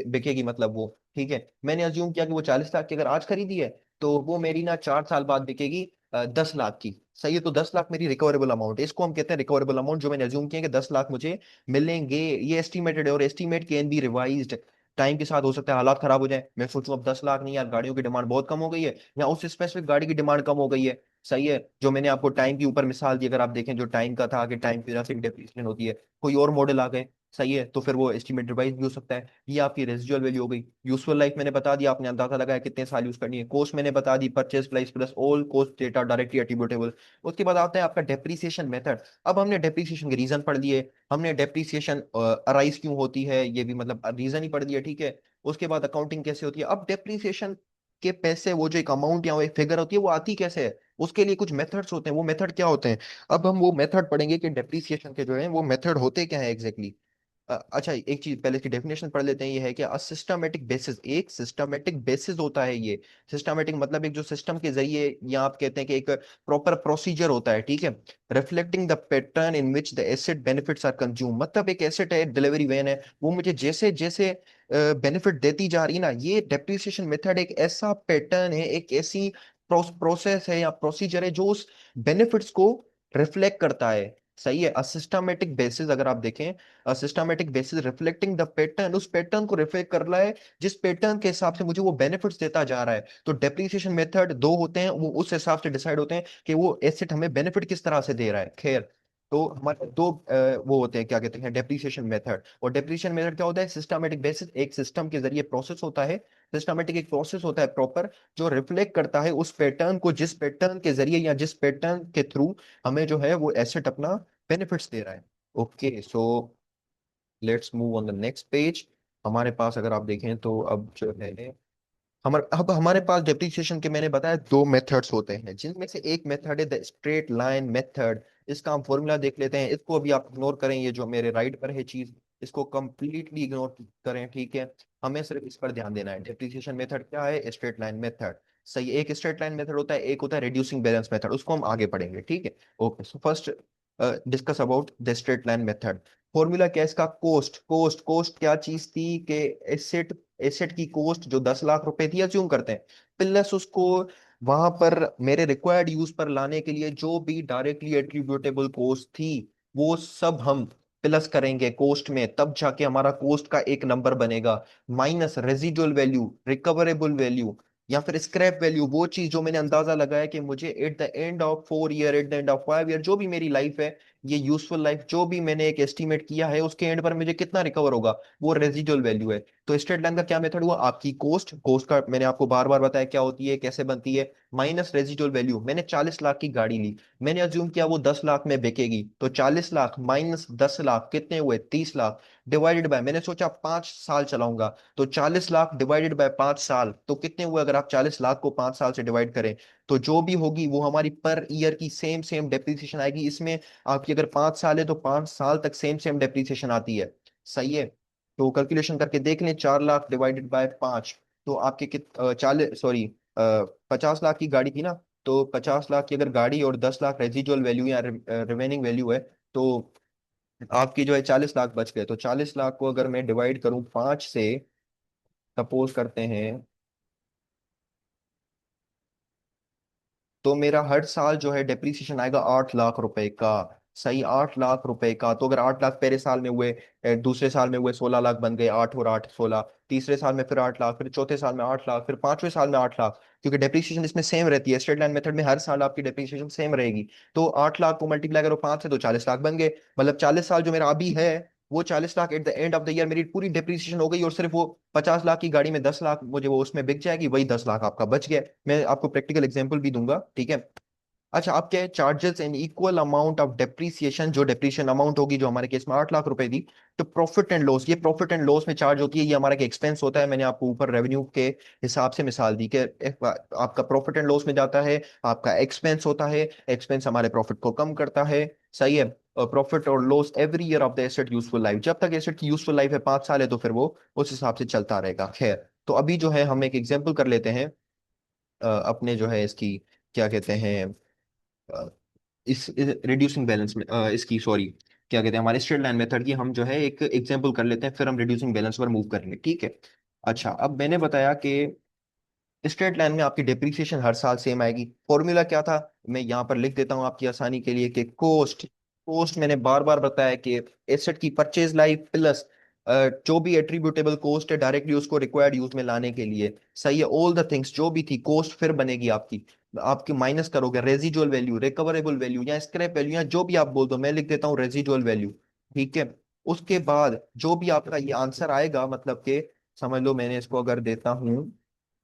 बिकेगी, मतलब वो, ठीक है। मैंने अज्यूम किया कि वो 40 लाख की अगर आज खरीदी है तो वो मेरी ना 4 साल बाद बिकेगी 10 लाख की, सही है, तो 10 लाख मेरी रिकवरेबल अमाउंट है, इसको हम कहते हैं रिकवरेबल अमाउंट, जो मैंने अज्यूम किया कि 10 लाख मुझे मिलेंगे। ये एस्टिमेटेड है और estimate can be revised time के साथ, हो सकता है हालात खराब हो जाए, मैं सोचूं अब 10 लाख नहीं यार, गाड़ियों की डिमांड बहुत कम हो गई है, या उस स्पेसिफिक गाड़ी की डिमांड कम हो गई है, सही है। जो मैंने आपको टाइम के ऊपर मिसाल दी, अगर आप देखें जो टाइम का था कि टाइम की वजह से डेप्रिसिएशन होती है, कोई और मॉडल आ गए, सही है, तो फिर वो एस्टिमेट रिवाइज भी हो सकता है। ये आपकी रेजिडुअल वैल्यू हो गई। यूजफुल लाइफ मैंने बता दिया, आपने अंदाजा लगाया कितने साल यूज करनी है। कॉस्ट मैंने बता दी, purchase price plus all cost data directly attributable. उसके बाद आता है आपका डेप्रिसिएशन मेथड। अब हमने डेप्रिसिएशन के रीजन पढ़ लिए, हमने डेप्रिसिएशन अराइज क्यों होती है ये भी मतलब रीजन ही पढ़ दिया, ठीक है। उसके बाद अकाउंटिंग कैसे होती है। अब डेप्रिसिएशन के पैसे, वो जो एक अमाउंट या वो एक फिगर होती है, वो आती कैसे है, उसके लिए कुछ मेथड्स होते हैं, वो मेथड क्या होते हैं। अब हम वो मेथड पढ़ेंगे कि डेप्रिसिएशन के जो है वो मेथड होते क्या है एग्जैक्टली। अच्छा, एक चीज पहले इसकी डेफिनेशन पढ़ लेते हैं, ये है कि सिस्टमेटिक बेसिस, एक सिस्टमेटिक बेसिस होता है ये। सिस्टमेटिक मतलब एक जो सिस्टम के जरिए, या आप कहते हैं कि एक प्रॉपर प्रोसीजर होता है, ठीक है, reflecting the pattern in which the asset benefits are consume, मतलब एक एसेट है, डिलीवरी वैन है, वो मुझे जैसे जैसे बेनिफिट देती जा रही है ना, ये डेप्रिसिएशन मेथड एक ऐसा पैटर्न है, एक ऐसी प्रोसेस है या प्रोसीजर है जो उस बेनिफिट्स को रिफ्लेक्ट करता है, सही है। सिस्टमेटिक बेसिस अगर आप देखें, systematic basis reflecting the pattern, उस पैटर्न को रिफ्लेक्ट कर रहा है जिस पैटर्न के हिसाब से मुझे वो बेनिफिट्स देता जा रहा है। तो डेप्रिसिएशन मेथड दो होते हैं, वो उस हिसाब से डिसाइड होते हैं कि वो एसेट हमें बेनिफिट किस तरह से दे रहा है। खैर, तो हमारे दो वो होते हैं, क्या कहते हैं, डेप्रिसिएशन मेथड। और डेप्रिसिएशन मेथड क्या होता है, सिस्टमेटिक बेसिस एक सिस्टम के जरिए प्रोसेस होता है, सिस्टमेटिक एक प्रोसेस होता है प्रॉपर, जो रिफ्लेक्ट करता है उस पैटर्न को, जिस पैटर्न के जरिए या जिस पैटर्न के थ्रू हमें जो है वो एसेट अपना बेनिफिट्स दे रहा है। Okay, so let's move on the next page. हमारे पास अगर आप देखें तो अब जो है, अब हमारे पास डेप्रिसिएशन के मैंने बताया दो मेथड्स होते हैं, जिनमें से एक मेथड है द स्ट्रेट लाइन मेथड। इसका हम फॉर्मूला देख लेते हैं, इसको अभी आप इग्नोर करें, ये जो मेरे राइट पर है चीज, इसको कंप्लीटली इग्नोर करें, ठीक है। हमें सिर्फ इस पर ध्यान देना है, डेप्रिसिएशन मेथड क्या है, स्ट्रेट लाइन मेथड, सही। एक स्ट्रेट लाइन मेथड होता है, एक होता है रिड्यूसिंग बैलेंस मेथड, उसको हम आगे पढ़ेंगे, ठीक है। Okay, so first discuss about the straight line method. Formula क्या है इसका? कोस्ट। कोस्ट कोस्ट क्या चीज थी कि एसेट, एसेट की कोस्ट जो 10 लाख रुपए थी, अज्यूम करते हैं, प्लस उसको वहां पर मेरे रिक्वायर्ड यूज पर लाने के लिए जो भी डायरेक्टली एट्रीब्यूटेबल कोस्ट थी, वो सब हम प्लस करेंगे कोस्ट में, तब जाके हमारा कोस्ट का एक नंबर बनेगा, minus residual value, recoverable value, या फिर स्क्रैप वैल्यू, वो चीज जो मैंने अंदाजा लगाया कि मुझे at the end of 4 year, at the end of 5 year, जो भी मेरी लाइफ है, ये यूजफुल लाइफ जो भी मैंने एक एस्टिमेट किया है, उसके एंड पर मुझे कितना रिकवर होगा, वो रेजिडुअल वैल्यू है। तो स्ट्रेट लाइन का क्या मेथड हुआ? आपकी कोस्ट, कोस्ट का मैंने आपको बार बार बताया क्या होती है, कैसे बनती है, माइनस रेजिडुअल वैल्यू। मैंने 40 लाख की गाड़ी ली, मैंने अज्यूम किया वो 10 लाख में बिकेगी, तो 40 लाख माइनस 10 लाख कितने हुए? 30 लाख। डिवाइडेड बाय, मैंने सोचा 5 साल चलाऊंगा, तो 40 लाख डिवाइडेड बाय 5 साल, तो कितने हुए? अगर आप 40 लाख को 5 साल से डिवाइड करें, तो जो भी होगी वो हमारी पर ईयर की सेम सेम डेप्रिसिएशन आएगी। इसमें आपकी अगर 5 साल है तो 5 साल तक सेम सेम डेप्रिसिएशन आती है। सही है? तो कैलकुलेशन करके देख लें, 4 लाख डिवाइडेड बाय 5, तो आपके कित 40, सॉरी, 50 लाख की गाड़ी थी ना, तो 50 लाख की अगर गाड़ी और 10 लाख रेजिडुअल वैल्यू या रिमेनिंग वैल्यू है, तो आपकी जो है 40 लाख बच गए। तो 40 लाख को अगर मैं डिवाइड करूं 5 से, सपोज करते हैं, तो मेरा हर साल जो है डेप्रीसिएशन आएगा 8 लाख रुपए का। सही, 8 लाख रुपए का। तो अगर 8 लाख पहले साल में हुए, दूसरे साल में हुए 16 लाख बन गए, 8 और 8 16, तीसरे साल में फिर 8 लाख, फिर चौथे साल में 8 लाख, फिर पांचवें साल में 8 लाख, क्योंकि डेप्रीसिएशन इसमें सेम रहती है, स्ट्रेट लाइन मेथड में हर साल आपकी डेप्रीसिएशन सेम रहेगी। तो 8 लाख को मल्टीप्लाई करो 5 से, तो 40 लाख बन गए। मतलब 40 साल जो मेरा अभी है, वो 40 lakh at the end of the year मेरी पूरी डिप्रिसिएशन हो गई, और सिर्फ वो 50 लाख की गाड़ी में 10 लाख मुझे वो उसमें बिक जाएगी, वही 10 लाख आपका बच गया। मैं आपको प्रैक्टिकल एग्जांपल भी दूंगा, ठीक है? अच्छा, आप क्या है, charges and equal amount of depreciation, जो डेप्रीशिएशन अमाउंट होगी जो हमारे केस में 8 लाख रुपए थी, तो प्रॉफिट एंड लॉस, ये प्रॉफिट एंड लॉस में चार्ज होती है, ये हमारा एक्सपेंस होता है। मैंने आपको ऊपर रेवेन्यू के हिसाब से मिसाल दी कि आपका प्रॉफिट एंड लॉस में जाता है, आपका एक्सपेंस होता है, एक्सपेंस हमारे प्रॉफिट को कम करता है। सही है? प्रॉफिट और loss every year of the asset useful life, जब तक एसेट की यूजफुल लाइफ है 5 साल है, तो फिर वो उस हिसाब से चलता रहेगा। खैर, तो अभी जो है हम एक एग्जाम्पल कर लेते हैं, अपने जो है इसकी, क्या कहते हैं, इस रिड्यूसिंग बैलेंस में, इसकी, सॉरी, क्या कहते हैं, हमारे स्ट्रेट लाइन मेथड की हम जो है एक एग्जांपल कर लेते हैं, फिर हम रिड्यूसिंग बैलेंस पर मूव करेंगे, ठीक है? अच्छा, अब मैंने बताया कि स्ट्रेट लाइन में आपकी डेप्रिसिएशन हर साल सेम आएगी। फॉर्मूला क्या था? मैं यहाँ पर लिख देता हूँ आपकी आसानी के लिए कि कोस्ट, कोस्ट मैंने बार बार बताया कि एसेट की परचेज लाइफ प्लस जो भी एट्रीब्यूटेबल कोस्ट है डायरेक्टली उसको रिक्वायर्ड यूज में लाने के लिए। सही है? ऑल द थिंग्स जो भी थी कोस्ट, फिर बनेगी आपकी, आपकी माइनस करोगे रेजिडुअल वैल्यू, रिकवरेबल वैल्यू या स्क्रैप वैल्यू, या जो भी आप बोल दो, मैं लिख देता हूँ रेजिडुअल वैल्यू। ठीक है? उसके बाद जो भी आपका ये आंसर आएगा, मतलब कि समझ लो मैंने इसको अगर देता हूँ,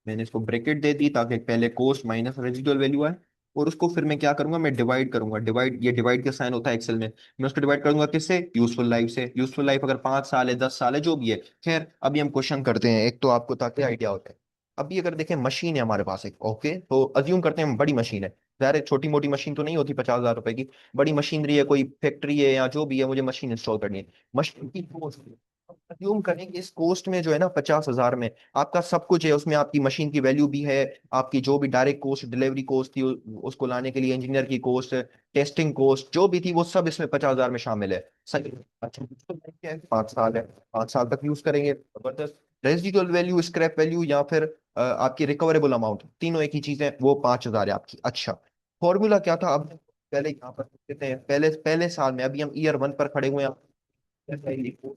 मैंने इसको ब्रैकेट दे दी ताकि पहले कोस्ट माइनस रेजिडुअल वैल्यू आए, और उसको फिर मैं क्या करूंगा, मैं डिवाइड करूंगा। डिवाइड, ये डिवाइड का साइन होता है एक्सेल में, मैं उसको डिवाइड करूंगा किससे? यूजफुल लाइफ से। यूजफुल लाइफ अगर 5 साल है, 10 साल है, जो भी है। खैर, अभी हम क्वेश्चन करते हैं एक, तो आपको ताकि आइडिया होता है। अभी अगर देखें, मशीन है हमारे पास एक, ओके, तो अज्यूम करते हैं बड़ी मशीन है। यार छोटी मोटी मशीन तो नहीं होती 50 हजार रुपए की, बड़ी मशीनरी है, कोई फैक्ट्री है या जो भी है, मुझे मशीन इंस्टॉल करनी है। मशीन की अज्यूम करें कि इस कोस्ट में जो है ना, 50 हजार में आपका सब कुछ है, उसमें आपकी मशीन की वैल्यू भी है, आपकी जो भी डायरेक्ट कोस्ट, डिलीवरी कोस्ट थी, उसको लाने के लिए इंजीनियर की कोस्ट, टेस्टिंग कोस्ट जो भी थी, वो सब इसमें 50 हजार में शामिल है। सही। अच्छा, तो क्या है, 5 साल है, 5 साल तक यूज करेंगे, जबरदस्त। रेजिडुअल वैल्यू, स्क्रैप वैल्यू, या फिर आपकी रिकवरेबल अमाउंट, तीनों एक ही चीज है, वो 5 हजार है आपकी। अच्छा, फॉर्मूला क्या था? अब पहले यहाँ पर देते हैं, पहले पहले साल में, अभी हम ईयर 1 पर खड़े हुए हैं।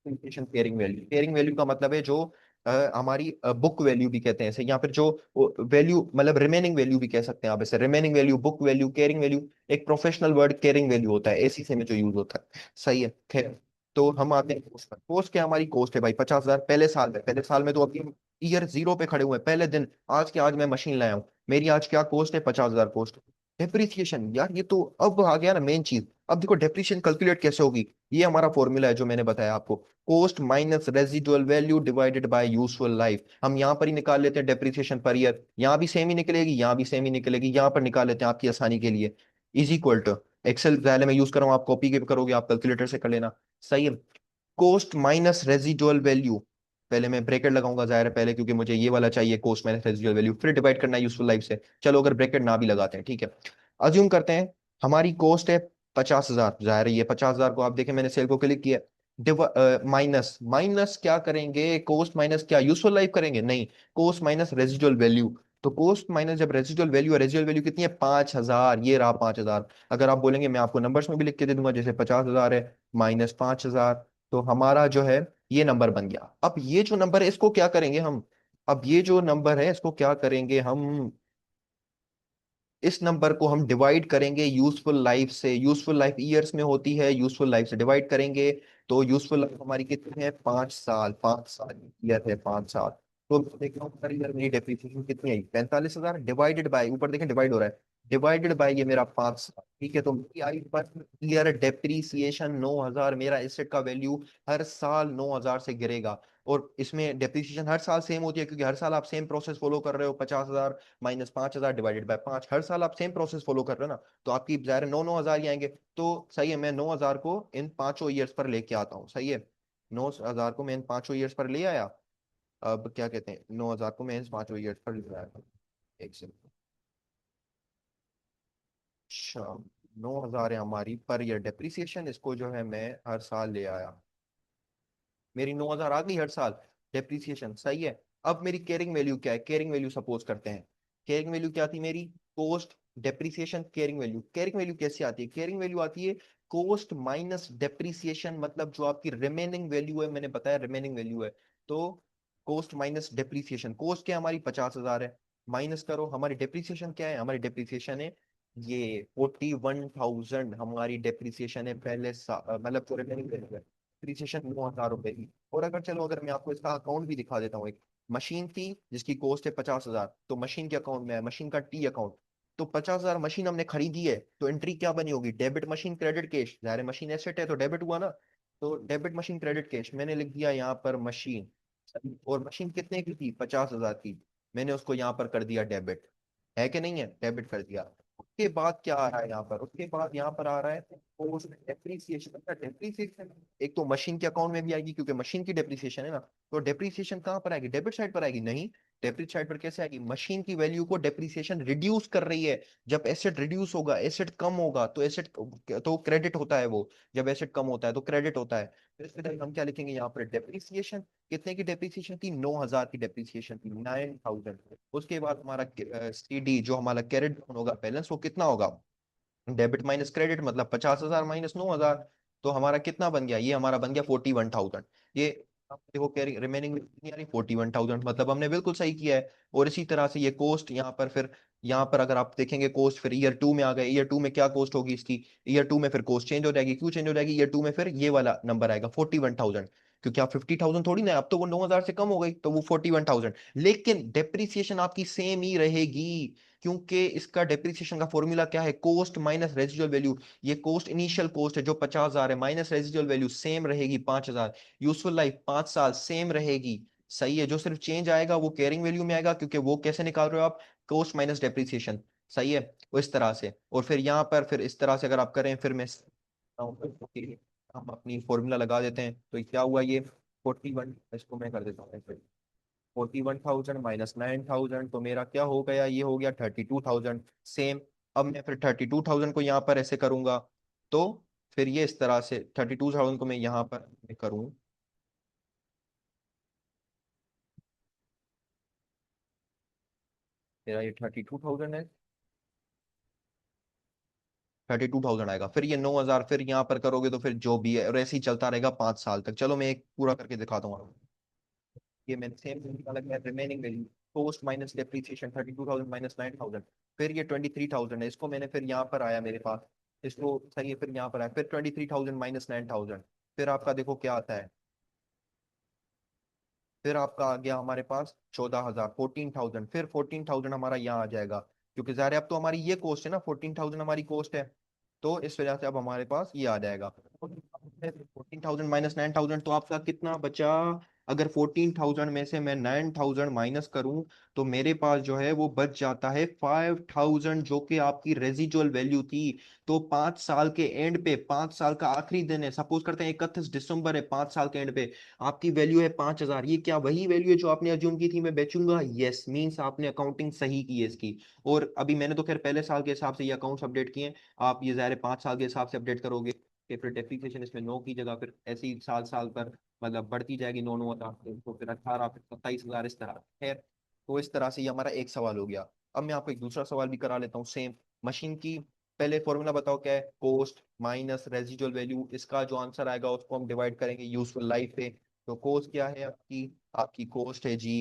पेयरिंग वैल्यू, पेयरिंग वैल्यू का मतलब है जो हमारी बुक वैल्यू भी कहते हैं इसे, या फिर जो वैल्यू, मतलब रिमेनिंग वैल्यू भी कह सकते हैं आप इसे। Remaining value, book value, caring value, एक प्रोफेशनल वर्ड केयरिंग वैल्यू होता है एसी से में जो यूज होता है। सही है? खैर, तो हम आते हैं कोस्ट पर। कोस्ट क्या? हमारी कोस्ट है भाई 50 हजार पहले साल में। पहले साल में तो अभी ईयर 0 पे खड़े हुए हैं, पहले दिन, आज के आज मैं मशीन लाया हूँ, मेरी आज क्या कोस्ट है? 50 हजार कोस्ट। डेप्रिसिएशन, यार ये तो अब आ गया ना मेन चीज। अब देखो डेप्रिसिएशन कैलकुलेट कैसे होगी, ये हमारा फॉर्मूला है जो मैंने बताया आपको, cost minus residual value divided by useful life. हम यहाँ पर ही निकाल लेते हैं डेप्रिसिएशन पर ईयर, यहाँ भी सेम ही निकलेगी, यहाँ भी सेम ही निकलेगी, यहाँ पर निकाल लेते हैं आपकी आसानी के लिए। इज इक्वल टू, एक्सेल पहले मैं यूज कर रहा हूँ, आप कॉपी के करोगे, आप कैलकुलेटर से कर लेना। सही है? कोस्ट माइनस रेजिडुअल वैल्यू, पहले मैं ब्रैकेट लगाऊंगा, जाहिर है पहले, क्योंकि मुझे ये वाला चाहिए कोस्ट माइनस रेजिडुअल वैल्यू, फिर डिवाइड करना है यूजफुल लाइफ से। चलो अगर ब्रैकेट ना भी लगाते हैं, ठीक है, अज्यूम करते हैं हमारी कोस्ट है 50,000 जाहिर है, ये 50,000 को आप देखें, मैंने सेल को क्लिक किया। माइनस माइनस क्या करेंगे, कोस्ट माइनस क्या यूजफुल लाइफ करेंगे, नहीं, कोस्ट माइनस रेजिडुअल वैल्यू। तो कोस्ट माइनस जब रेजिडुअल वैल्यू है, रेजिडुअल वैल्यू कितनी है, 5,000, ये रहा 5,000। अगर आप बोलेंगे मैं आपको नंबर्स में भी लिख के दे दूंगा, जैसे 50,000 है माइनस 5,000, तो हमारा जो है ये नंबर बन गया। अब ये जो नंबर है इसको क्या करेंगे हम, अब ये जो नंबर है इसको क्या करेंगे हम, इस नंबर को हम डिवाइड करेंगे यूजफुल लाइफ से। यूजफुल लाइफ ईयर्स में होती है, यूजफुल लाइफ से डिवाइड करेंगे। तो यूजफुल लाइफ हमारी कितनी है, 5 साल, 5 साल ईयर है, 5 साल। तो देखता हूँ पर ईयर मेरी डेप्रिसिएशन कितनी आई, 45,000 डिवाइडेड बाई, ऊपर देखें डिवाइड हो रहा है, डिवाइडेड बाई ये मेरा 5 साल, ठीक है। तो मेरी आई पर ईयर डेप्रिसिएशन 9,000, मेरा एसेट का वैल्यू हर साल 9,000 से गिरेगा। और इसमें डेप्रिसिएशन हर साल सेम होती है, क्योंकि हर साल आप सेम प्रोसेस फॉलो कर रहे हो, 50,000 माइनस 5,000 डिवाइडेड बाय 5, हर साल आप सेम प्रोसेस फॉलो कर रहे हो ना, तो आपकी ज़ाहिर 9,000 ही आएंगे। तो सही है, मैं 9,000 को इन पांचों ईयर्स पर लेके आता हूँ, सही है। 9,000 को मैं इन पांचों ईयर्स पर ले आया। अब क्या कहते हैं, 9,000 को मैं इन पांचों ईयर्स पर ले आया, एक सेकंड। अच्छा, 9,000 है हमारी पर ईयर डेप्रिसिएशन, इसको जो है मैं हर साल ले आया, मेरी 9,000 आ गई हर साल डेप्रिसिएशन, सही है। अब मेरी कैरिंग वैल्यू क्या है, कैरिंग वैल्यू सपोज करते हैं, कैरिंग वैल्यू क्या थी मेरी, cost depreciation carrying value. Carrying value कैसे आती है, कैरिंग वैल्यू आती है कोस्ट माइनस डेप्रिसिएशन, मतलब जो आपकी रिमेनिंग वैल्यू है, मैंने बताया रिमेनिंग वैल्यू है। तो कोस्ट माइनस डेप्रिसिएशन, कोस्ट क्या है हमारी, 50,000 है, माइनस करो हमारी डेप्रिसिएशन क्या है, हमारी डेप्रिसिएशन है ये 41,000, हमारी डेप्रिसिएशन है पहले मतलब जो रिमेनिंग वैल्यू है, डिप्रिसिएशन 9,000 रुपए की। और अगर चलो, अगर मैं आपको इसका अकाउंट भी दिखा देता हूँ, एक मशीन थी जिसकी कॉस्ट है 50,000, तो मशीन के अकाउंट में है, मशीन का टी अकाउंट। तो 50,000 मशीन हमने खरीदी है, तो एंट्री क्या बनी होगी, डेबिट मशीन क्रेडिट कैश, जाहिर है मशीन एसेट है तो डेबिट हुआ ना। तो डेबिट मशीन क्रेडिट कैश मैंने लिख दिया यहाँ पर मशीन, और मशीन कितने की थी, 50,000 की, मैंने उसको यहाँ पर कर दिया डेबिट, है कि नहीं है, डेबिट कर दिया। उसके बाद क्या आ रहा है यहाँ पर, उसके बाद यहाँ पर आ रहा है पोस्ट डेप्रीसिएशन। अच्छा, डेप्रीसिएशन एक तो मशीन के अकाउंट में भी आएगी, क्योंकि मशीन की डेप्रीसिएशन है ना। तो डेप्रीसिएशन कहाँ पर आएगी, डेबिट साइड पर आएगी, नहीं, डेबिट साइड पर कैसे आएगी, मशीन की वैल्यू को डेप्रीसिएशन रिड्यूस कर रही है। जब एसेट रिड्यूस होगा, एसेट कम होगा, तो एसेट तो क्रेडिट होता है वो, जब एसेट कम होता है तो क्रेडिट होता है। तो इसके लिए हम क्या लिखेंगे यहाँ पर, डेप्रीसिएशन कितने की डेप्रीसिएशन थी, 9,000 की डेप्रीसिएशन थी, 9,000। उसके बाद हमारा सीडी जो हमारा कैरेट होगा बैलेंस, वो कितना होगा, डेबिट माइनस क्रेडिट, मतलब 50,000 माइनस 9,000। तो हमारा कितना बन गया, ये हमारा बन गया 41,000। ये आप देखो कैरी रिमेनिंग कितनी आ रही, 41,000, मतलब हमने बिल्कुल सही किया है। और इसी तरह से ये कोस्ट यहाँ पर फिर, यहाँ पर अगर आप देखेंगे कोस्ट फिर ईयर टू में आ गए, ईयर टू में क्या कोस्ट होगी इसकी, ईयर टू में फिर कोस्ट चेंज हो जाएगी, क्यों चेंज हो जाएगी, ईयर टू में फिर ये वाला नंबर आएगा 41,000, क्योंकि आप 50,000 थोड़ी ना, अब तो वो 9,000 से कम हो गई, तो वो 41,000। लेकिन डेप्रिसिएशन आपकी सेम ही रहेगी, क्योंकि इसका डेप्रिसिएशन का फॉर्मूला क्या है, कोस्ट माइनस रेजिडुअल वैल्यू। ये कोस्ट इनिशियल कोस्ट है जो 50,000 है, माइनस रेजिडुअल वैल्यू सेम रहेगी 5,000, यूजफुल लाइफ 5 साल सेम रहेगी, सही है। जो सिर्फ चेंज आएगा वो कैरिंग वैल्यू में आएगा, क्योंकि वो कैसे निकाल रहे हो आप, कोस्ट माइनस डेप्रिसिएशन, सही है। वो इस तरह से, और फिर यहाँ पर फिर इस तरह से अगर आप करें, फिर मैं हम अपनी फॉर्मूला लगा देते हैं, तो ये क्या हुआ, ये 41, इसको मैं कर देता हूँ 41,000 माइनस 9,000, तो मेरा क्या हो गया, ये हो गया 32,000 सेम। अब मैं फिर 32,000 को यहाँ पर ऐसे करूंगा, तो फिर ये इस तरह से 32,000 को मैं यहाँ पर करूँ, मेरा ये 32,000 है, 32,000 आएगा। फिर ये 9,000 फिर यहाँ पर करोगे, तो फिर जो भी है, और ऐसे ही चलता रहेगा 5 साल तक। चलो मैं एक पूरा करके दिखाता हूँ। ये मैंने सेम अलग है, remaining value post minus depreciation 32,000 minus 9,000, फिर ये 23,000 है, इसको मैंने फिर यहाँ पर आया मेरे पास, इसको सही है, फिर यहाँ पर आया, फिर 23,000 माइनस 9,000, फिर आपका देखो क्या आता है, फिर आपका आ गया हमारे पास 14,000, 14,000, फिर 14,000 हमारा यहाँ आ जाएगा, क्योंकि ज़ाहिर है अब तो हमारी ये कॉस्ट है ना, 14,000 हमारी कॉस्ट है, तो इस वजह से अब हमारे पास ये आ जाएगा 14,000 माइनस 9,000, तो आपका कितना बचा, अगर 14,000 में से मैं 9,000 माइनस करूं तो मेरे पास जो है वो बच जाता है 5,000, जो कि आपकी रेजिजुअल वैल्यू थी। तो 5 साल के एंड पे, 5 साल का आखिरी दिन है, सपोज करते हैं 31 दिसंबर है, 5 साल के एंड पे आपकी वैल्यू है 5,000। ये क्या वही वैल्यू है जो आपने अज्यूम की थी मैं बेचूंगा? यस, मीन्स आपने अकाउंटिंग सही की है इसकी। और अभी मैंने तो खैर पहले साल के हिसाब से ये अकाउंट्स अपडेट किए हैं, आप ये ज़ाहिर है 5 साल के हिसाब से अपडेट करोगे कि फिर डेप्रिसिएशन इसमें 9 की जगह फिर ऐसे ही साल साल पर मतलब बढ़ती जाएगी, 9 9 हजार, तो फिर 18, फिर 27,000, इस तरह। खैर, तो इस तरह से ये हमारा एक सवाल हो गया। अब मैं आपको एक दूसरा सवाल भी करा लेता हूँ सेम मशीन की। पहले फॉर्मूला बताओ क्या है, कोस्ट माइनस रेजिजुअल वैल्यू, इसका जो आंसर आएगा उसको हम डिवाइड करेंगे यूजफुल लाइफ पे। तो कोस्ट क्या है आपकी? आपकी कोस्ट है जी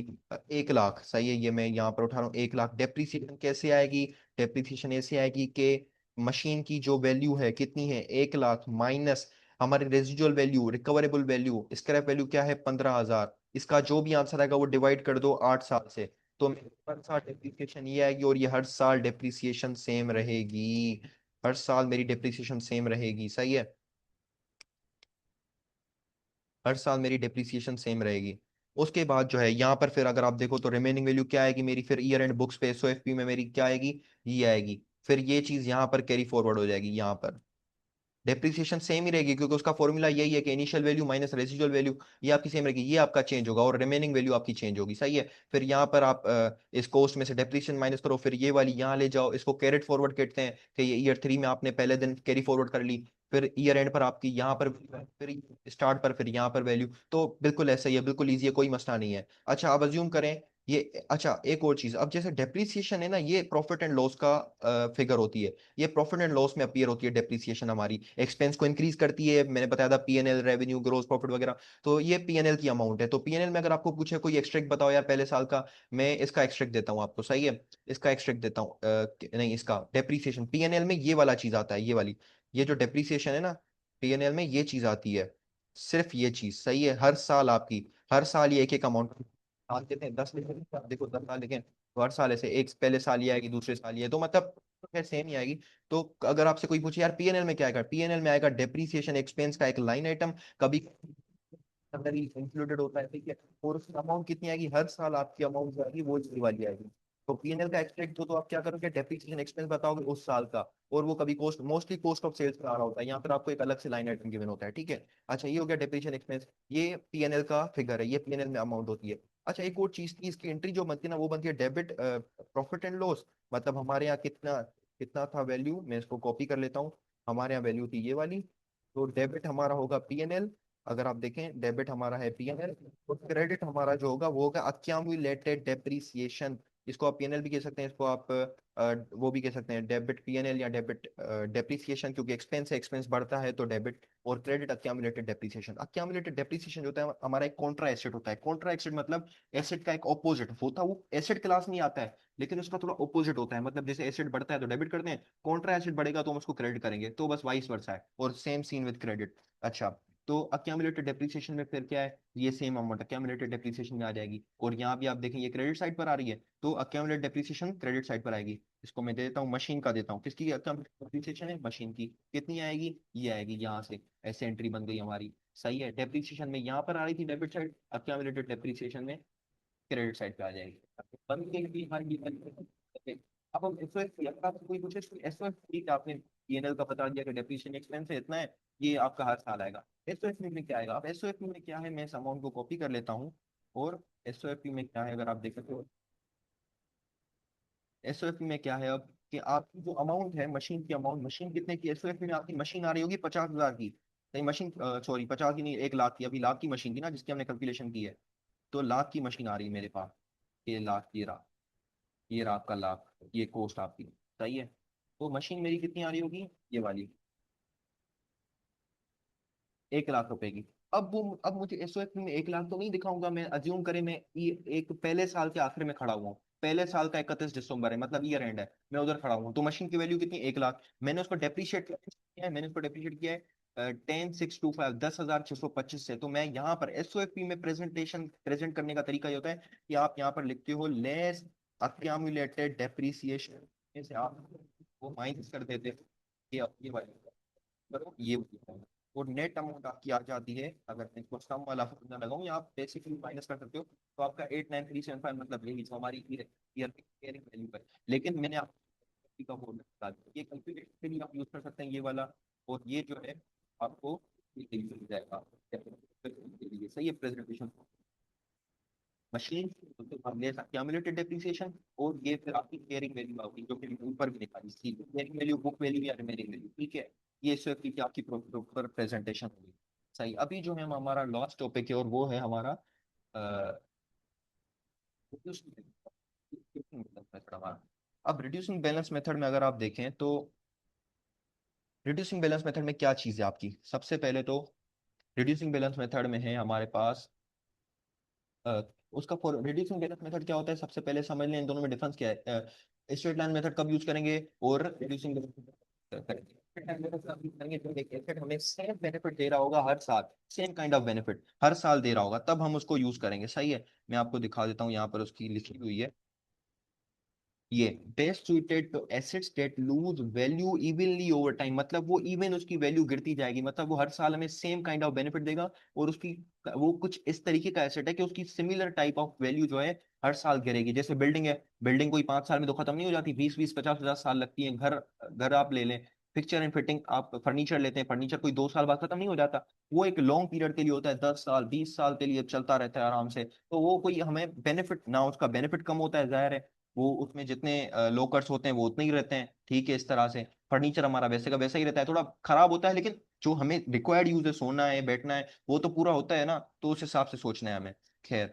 1 लाख, सही है, ये मैं यहाँ पर उठा रहा हूँ 1 लाख। डेप्रीसिएशन कैसे आएगी? डेप्रीसिएशन ऐसे आएगी कि मशीन की जो वैल्यू है कितनी है, 1 लाख, माइनस हमारी residual value, recoverable value, scrap value क्या है, 15,000। इसका जो भी आंसर आएगा वो डिवाइड कर दो 8 साल से। तो हर साल डेप्रिसिएशन ये आएगी, और ये हर साल डेप्रिसिएशन सेम रहेगी। हर साल मेरी डेप्रिसिएशन सेम रहेगी, सही है। हर साल मेरी डेप्रिसिएशन सेम रहेगी। उसके बाद जो है यहाँ पर फिर अगर आप देखो तो रिमेनिंग वैल्यू क्या आएगी मेरी, फिर ईयर एंड बुक्स पे एसओएफपी में मेरी क्या आएगी, ये आएगी। फिर ये चीज यहाँ पर कैरी फॉरवर्ड हो जाएगी, यहाँ पर डेप्रिसिएशन सेम ही रहेगी, क्योंकि उसका फॉर्मूला यही है कि initial value minus residual value, ये आपकी सेम रहेगी, ये आपका चेंज होगा और रिमेनिंग वैल्यू आपकी चेंज होगी, सही है। फिर यहाँ पर आप इस कॉस्ट में से डेप्रिसिएशन माइनस करो, फिर ये वाली यहाँ ले जाओ, इसको कैरेट फॉरवर्ड कहते हैं कि ये ईयर 3 में आपने पहले दिन कैरी फॉरवर्ड कर ली, फिर ईयर एंड पर आपकी यहाँ पर, फिर स्टार्ट पर, फिर यहाँ पर वैल्यू। तो बिल्कुल ऐसा ही है, बिल्कुल ईजी है, कोई मसला नहीं है। अच्छा, अब अज्यूम करें ये। अच्छा, एक और चीज, अब जैसे डेप्रिसिएशन है ना, ये प्रॉफिट एंड लॉस का फिगर होती है, ये प्रॉफिट एंड लॉस में अपीयर होती है डेप्रिसिएशन, हमारी एक्सपेंस को इंक्रीज करती है। मैंने बताया था पीएनएल, रेवेन्यू, ग्रोस प्रॉफिट वगैरह। तो ये पीएनएल की अमाउंट है। तो पीएनएल में अगर आपको पूछे कोई एक्सट्रैक्ट बताओ यार पहले साल का, मैं इसका एक्सट्रैक्ट देता हूँ आपको, सही है। इसका एक्सट्रैक्ट देता हूँ, नहीं, इसका डेप्रिसिएशन पीएनएल में ये वाला चीज आता है, ये वाली, ये जो डेप्रिसिएशन है ना, पीएनएल में ये चीज आती है, सिर्फ ये चीज, सही है। हर साल आपकी, हर साल ये एक एक अमाउंट साल देते हैं, 10 लिखे हैं, आप देखो 10 साल लिखे हैं, तो हर साल ऐसे एक पहले साल ये आएगी, दूसरे साल ये, तो मतलब खैर सेम ही आएगी। तो अगर आपसे कोई पूछे यार पीएनएल में क्या आएगा, पीएनएल में आएगा डेप्रीसिएशन एक्सपेंस का एक लाइन आइटम, कभी अंदर ही इंक्लूडेड होता है, ठीक है। और उसकी अमाउंट कितनी आएगी, हर साल आपकी अमाउंट जो आएगी वो इतनी वाली आएगी। तो पीएनएल का एक्सट्रैक्ट हो तो आप क्या करोगे, डेप्रीसिएशन एक्सपेंस बताओगे उस साल का, और वो कभी cost, mostly cost of sales पे आ रहा होता है, यहाँ पर आपको एक अलग से लाइन आइटम गिवन होता है, ठीक है। अच्छा, ये हो गया डेप्रीसिएशन एक्सपेंस, ये पीएनएल का फिगर है, ये पीएनएल में अमाउंट होती है। अच्छा, एक और चीज की इसकी एंट्री जो बनती है ना, वो बनती है डेबिट प्रॉफिट एंड लॉस। मतलब हमारे यहाँ कितना कितना था वैल्यू, मैं इसको कॉपी कर लेता हूँ। हमारे यहाँ वैल्यू थी ये वाली, तो डेबिट हमारा होगा पीएनएल। अगर आप देखें, डेबिट हमारा है पीएनएल, और क्रेडिट हमारा जो होगा वो होगा अक्यामुलेटेड डेप्रिसिएशन। इसको आप पीएनएल भी कह सकते हैं, इसको आप वो भी कह सकते हैं डेबिट पीएनएल या डेबिट डेप्रिसिएशन, क्योंकि एक्सपेंस है, एक्सपेंस बढ़ता है तो डेबिट। और क्रेडिट अक्यामुलेटेड डेप्रिसिएशन। अक्यामुलेटेड डेप्रिसिएशन जो होता है हमारा एक कॉन्ट्रा एसेट होता है। कॉन्ट्रा एसेट मतलब एसेट का एक ऑपोजिट होता है, वो एसेट क्लास नहीं आता है, लेकिन उसका थोड़ा ऑपोजिट होता है। मतलब जैसे एसेट बढ़ता है तो डेबिट करते हैं, कॉन्ट्रा एसेट बढ़ेगा तो हम उसको क्रेडिट करेंगे, तो बस वाइस वर्सा है, और सेम सीन विद क्रेडिट। अच्छा, तो अक्यूमुलेटेड डेप्रिसिएशन में फिर क्या है, ये सेम अमाउंट अक्यूमुलेटेड डेप्रिसिएशन में आ जाएगी, और यहाँ भी आप देखें ये क्रेडिट साइड पर आ रही है, तो अक्यूमुलेटेड डेप्रिसिएशन क्रेडिट साइड पर आएगी। इसको मैं दे देता हूँ, मशीन का देता हूँ, किसकी अक्यूमुलेटेड डेप्रिसिएशन है, मशीन की। कितनी आएगी, ये आएगी यहाँ से, ऐसे एंट्री बन गई हमारी, सही है। डेप्रिसिएशन में यहाँ पर आ रही थी डेबिट साइड, अक्यूमुलेटेड डेप्रिसिएशन में क्रेडिट साइड पे आ जाएगी। बन गई भी हमारी ये। अब हम एसओएफ, अगर आपसे कोई पूछे एसओएफ ठीक है, आपने पीएनएल का बता दिया कि डेप्रिसिएशन एक्सपेंस है इतना है, ये आपका हर साल आएगा। एसओएफ में क्या आएगा, अब एसओएफ में क्या है, मैं इस अमाउंट को कॉपी कर लेता हूँ। और एसओएफ में क्या है, अगर आप देखें तो एसओएफ में क्या है अब, कि आपकी जो अमाउंट है मशीन की अमाउंट, मशीन कितने की एसओएफ में आपकी मशीन आ रही होगी 50,000 की, नहीं मशीन, सॉरी 50 की नहीं, 1 लाख की, अभी लाख की मशीन थी ना जिसकी हमने कैलकुलेशन की है। तो लाख की मशीन आ रही है मेरे पास, ये लाख, ये रहा आपका लाख, ये कोस्ट आपकी, सही है। तो मशीन मेरी कितनी आ रही होगी, ये वाली, 1 लाख रुपए की। अब मुझे एसओएफ में 1 लाख तो नहीं दिखाऊंगा मैं, अज्यूम करें मैं एक पहले साल के आखिर में खड़ा हुआ हूँ, पहले साल का 31 दिसंबर है, मतलब ईयर एंड है, मैं उधर खड़ा हूँ, तो मशीन की वैल्यू कितनी, 1 लाख। मैंने उसको डेप्रिशिएट किया है, मैंने उसको डेप्रिशिएट किया है 10,625, 10,625 से। तो मैं यहाँ पर एसओएफपी में प्रेजेंट करने का तरीका ये होता है कि आप यहाँ पर लिखते हो लेस अक्यामुलेटेड डेप्रिसिएशन, से आप वो माइनस कर देते हो, ये वाली, ये वाली। और नेट अमाउंट आपकी आ जाती है, अगर मैं इसको सम वाला फॉर्मूला लगाऊं या आप बेसिकली माइनस कर सकते हो, तो आपका 89375, मतलब यही जो हमारी ईयर की केयरिंग वैल्यू है। लेकिन मैंने आपको का फॉर्मूला बता दिया, ये कैलकुलेशन के लिए आप यूज कर सकते हैं ये वाला, और ये जो है आपको ये मिल जाएगा के लिए। सही है, प्रेजेंटेशन मशीन हम ले सकते हैं क्यूमुलेटेड डेप्रिसिएशन, और ये फिर आपकी केयरिंग वैल्यू होगी जो कि ऊपर भी निकाली थी, केयरिंग वैल्यू, बुक वैल्यू या रिमेनिंग वैल्यू, ठीक है। ये इस वक्त की आपकी प्रॉपर प्रेजेंटेशन होगी। सही, अभी जो है हमारा लास्ट टॉपिक है, और वो है हमारा मेथड हमारा। अब रिड्यूसिंग बैलेंस मेथड में अगर आप देखें तो रिड्यूसिंग बैलेंस मेथड में क्या चीज़ है आपकी, सबसे पहले तो रिड्यूसिंग बैलेंस मेथड में है हमारे पास अ, उसका फॉर रिड्यूसिंग बैलेंस मेथड क्या होता है, सबसे पहले समझ लें इन दोनों में डिफरेंस क्या है। स्ट्रेट लाइन मेथड कब यूज करेंगे और रिड्यूसिंग करेंगे। स्ट्रेट लाइन मेथड कब यूज करेंगे जब एक एसेट हमें सेम बेनिफिट दे रहा होगा हर साल, सेम काइंड ऑफ बेनिफिट हर साल दे रहा होगा, तब हम उसको यूज करेंगे। सही है, मैं आपको दिखा देता हूँ, यहाँ पर उसकी लिखी हुई है, ये best suited to assets that lose value evenly over time, मतलब वो इवन उसकी वैल्यू गिरती जाएगी, मतलब वो हर साल हमें सेम काइंड ऑफ बेनिफिट देगा, और उसकी वो कुछ इस तरीके का एसेट है कि उसकी सिमिलर टाइप ऑफ वैल्यू जो है हर साल गिरेगी। जैसे बिल्डिंग है, बिल्डिंग कोई 5 साल में तो खत्म नहीं हो जाती, 20 20 50 50 साल लगती है। घर घर आप ले लें, पिक्चर एंड फिटिंग, आप फर्नीचर लेते हैं, फर्नीचर कोई 2 साल बाद खत्म नहीं हो जाता, वो एक लॉन्ग पीरियड के लिए होता है, 10 साल 20 साल के लिए चलता रहता है आराम से। तो वो कोई हमें बेनिफिट ना, उसका बेनिफिट कम होता है, जाहिर है वो उसमें जितने लोकर्स होते हैं वो उतने ही रहते हैं, ठीक है। इस तरह से फर्नीचर हमारा वैसे का वैसा ही रहता है, थोड़ा खराब होता है, लेकिन जो हमें रिक्वायर्ड यूज है, सोना है बैठना है, वो तो पूरा होता है ना, तो उस हिसाब से सोचना है हमें। खैर,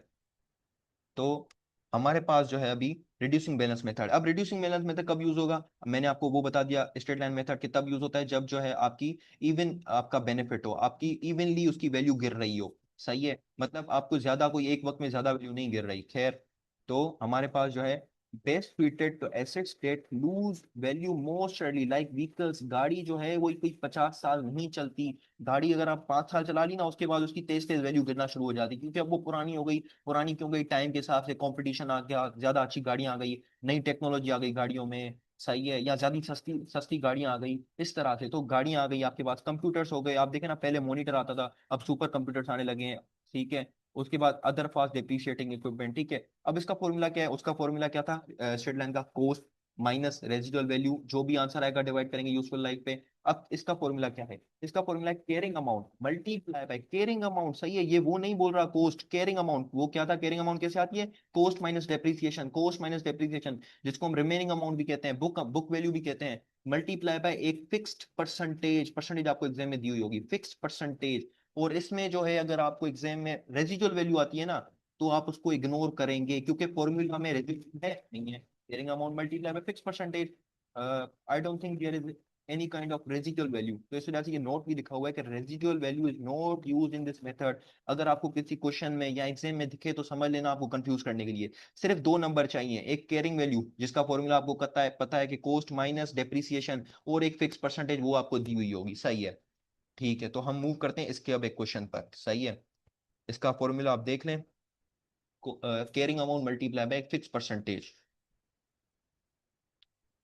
तो हमारे पास जो है अभी रिड्यूसिंग बैलेंस मेथड। अब रिड्यूसिंग बैलेंस मेथड कब यूज होगा, मैंने आपको वो बता दिया, स्ट्रेट लाइन मेथड के तब यूज होता है जब जो है आपकी इवन आपका बेनिफिट हो, आपकी इवनली उसकी वैल्यू गिर रही हो। सही है, मतलब आपको ज्यादा कोई एक वक्त में ज्यादा वैल्यू नहीं गिर रही। खैर, तो हमारे पास जो है best suited to assets that lose value most rarely, like vehicles, गाड़ी जो है वो कोई 50 साल नहीं चलती। गाड़ी अगर आप 5 साल चला ली ना, उसके बाद उसकी तेज तेज वैल्यू गिरना शुरू हो जाती, क्योंकि अब वो पुरानी हो गई। पुरानी क्यों गई, टाइम के हिसाब से कंपटीशन आ गया, ज्यादा अच्छी गाड़ियां आ गई, नई टेक्नोलॉजी आ गई गाड़ियों में। सही है, या ज्यादा सस्ती सस्ती गाड़ियां आ गई, इस तरह से तो गाड़ियां आ गई, आपके पास कंप्यूटर्स हो गए, आप देखें ना पहले मॉनिटर आता था, अब सुपर कंप्यूटर्स आने लगे हैं, ठीक है। उसके बाद अदर फास्ट डिप्रिशिएटिंग इक्विपमेंट, ठीक है। अब इसका फॉर्मूला क्या है, उसका फॉर्मूला क्या था, स्ट्रेट लाइन का कोस्ट माइनस रेजिडुअल वैल्यू, जो भी आंसर आएगा डिवाइड करेंगे यूजफुल लाइफ पे। अब इसका फॉर्मूला क्या है, इसका फॉर्मूला है carrying amount multiply bye caring amount. सही है, ये वो नहीं बोल रहा कोस्ट, केयरिंग अमाउंट। वो क्या था, केयरिंग अमाउंट कैसे आती है, cost minus depreciation, cost minus depreciation, जिसको हम रिमेनिंग अमाउंट भी कहते हैं, बुक बुक वैल्यू भी कहते हैं, मल्टीप्लाई बाय एक फिक्स्ड परसेंटेज, परसेंटेज आपको एग्जाम में दी हुई होगी, फिक्स्ड परसेंटेज। और इसमें जो है अगर आपको एग्जाम में रेजिडुअल वैल्यू आती है ना, तो आप उसको इग्नोर करेंगे, क्योंकि फॉर्मूला में रेजिडुअल है नहीं है, carrying amount multiply by fixed percentage. I don't think there is any kind of residual value, तो इस वजह से ये नोट भी लिखा हुआ है कि residual value is not use in this method. अगर आपको किसी क्वेश्चन में या एग्जाम में दिखे तो समझ लेना आपको कंफ्यूज करने के लिए सिर्फ 2 नंबर चाहिए, एक केयरिंग वैल्यू जिसका फॉर्मूला आपको पता है कि कोस्ट माइनस डेप्रिसिएशन, और एक फिक्स परसेंटेज वो आपको दी हुई होगी। सही है, ठीक है, तो हम मूव करते हैं इसके अब एक क्वेश्चन पर। सही है, इसका फॉर्मूला आप देख लें, केयरिंग अमाउंट मल्टीप्लाई बाय एक फिक्स परसेंटेज।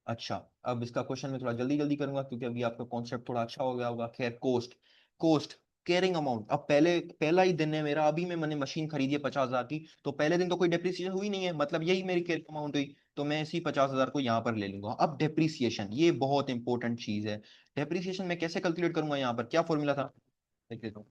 अच्छा, अब इसका क्वेश्चन मैं थोड़ा जल्दी जल्दी करूंगा क्योंकि अभी आपका कॉन्सेप्ट थोड़ा अच्छा हो गया होगा। खैर, कोस्ट कोस्ट केयरिंग अमाउंट, अब पहला ही दिन है मेरा, अभी मैंने मशीन खरीदी है 50,000 की, तो पहले दिन तो कोई डेप्रिसिएशन हुई नहीं है, मतलब यही मेरी केयरिंग अमाउंट हुई, तो मैं इसी 50,000 को यहाँ पर ले लूंगा। अब डेप्रिसिएशन, ये बहुत इंपॉर्टेंट चीज है। डेप्रिसिएशन मैं कैसे कैलकुलेट करूंगा, यहाँ पर क्या फॉर्मूला था, देख लेता हूँ।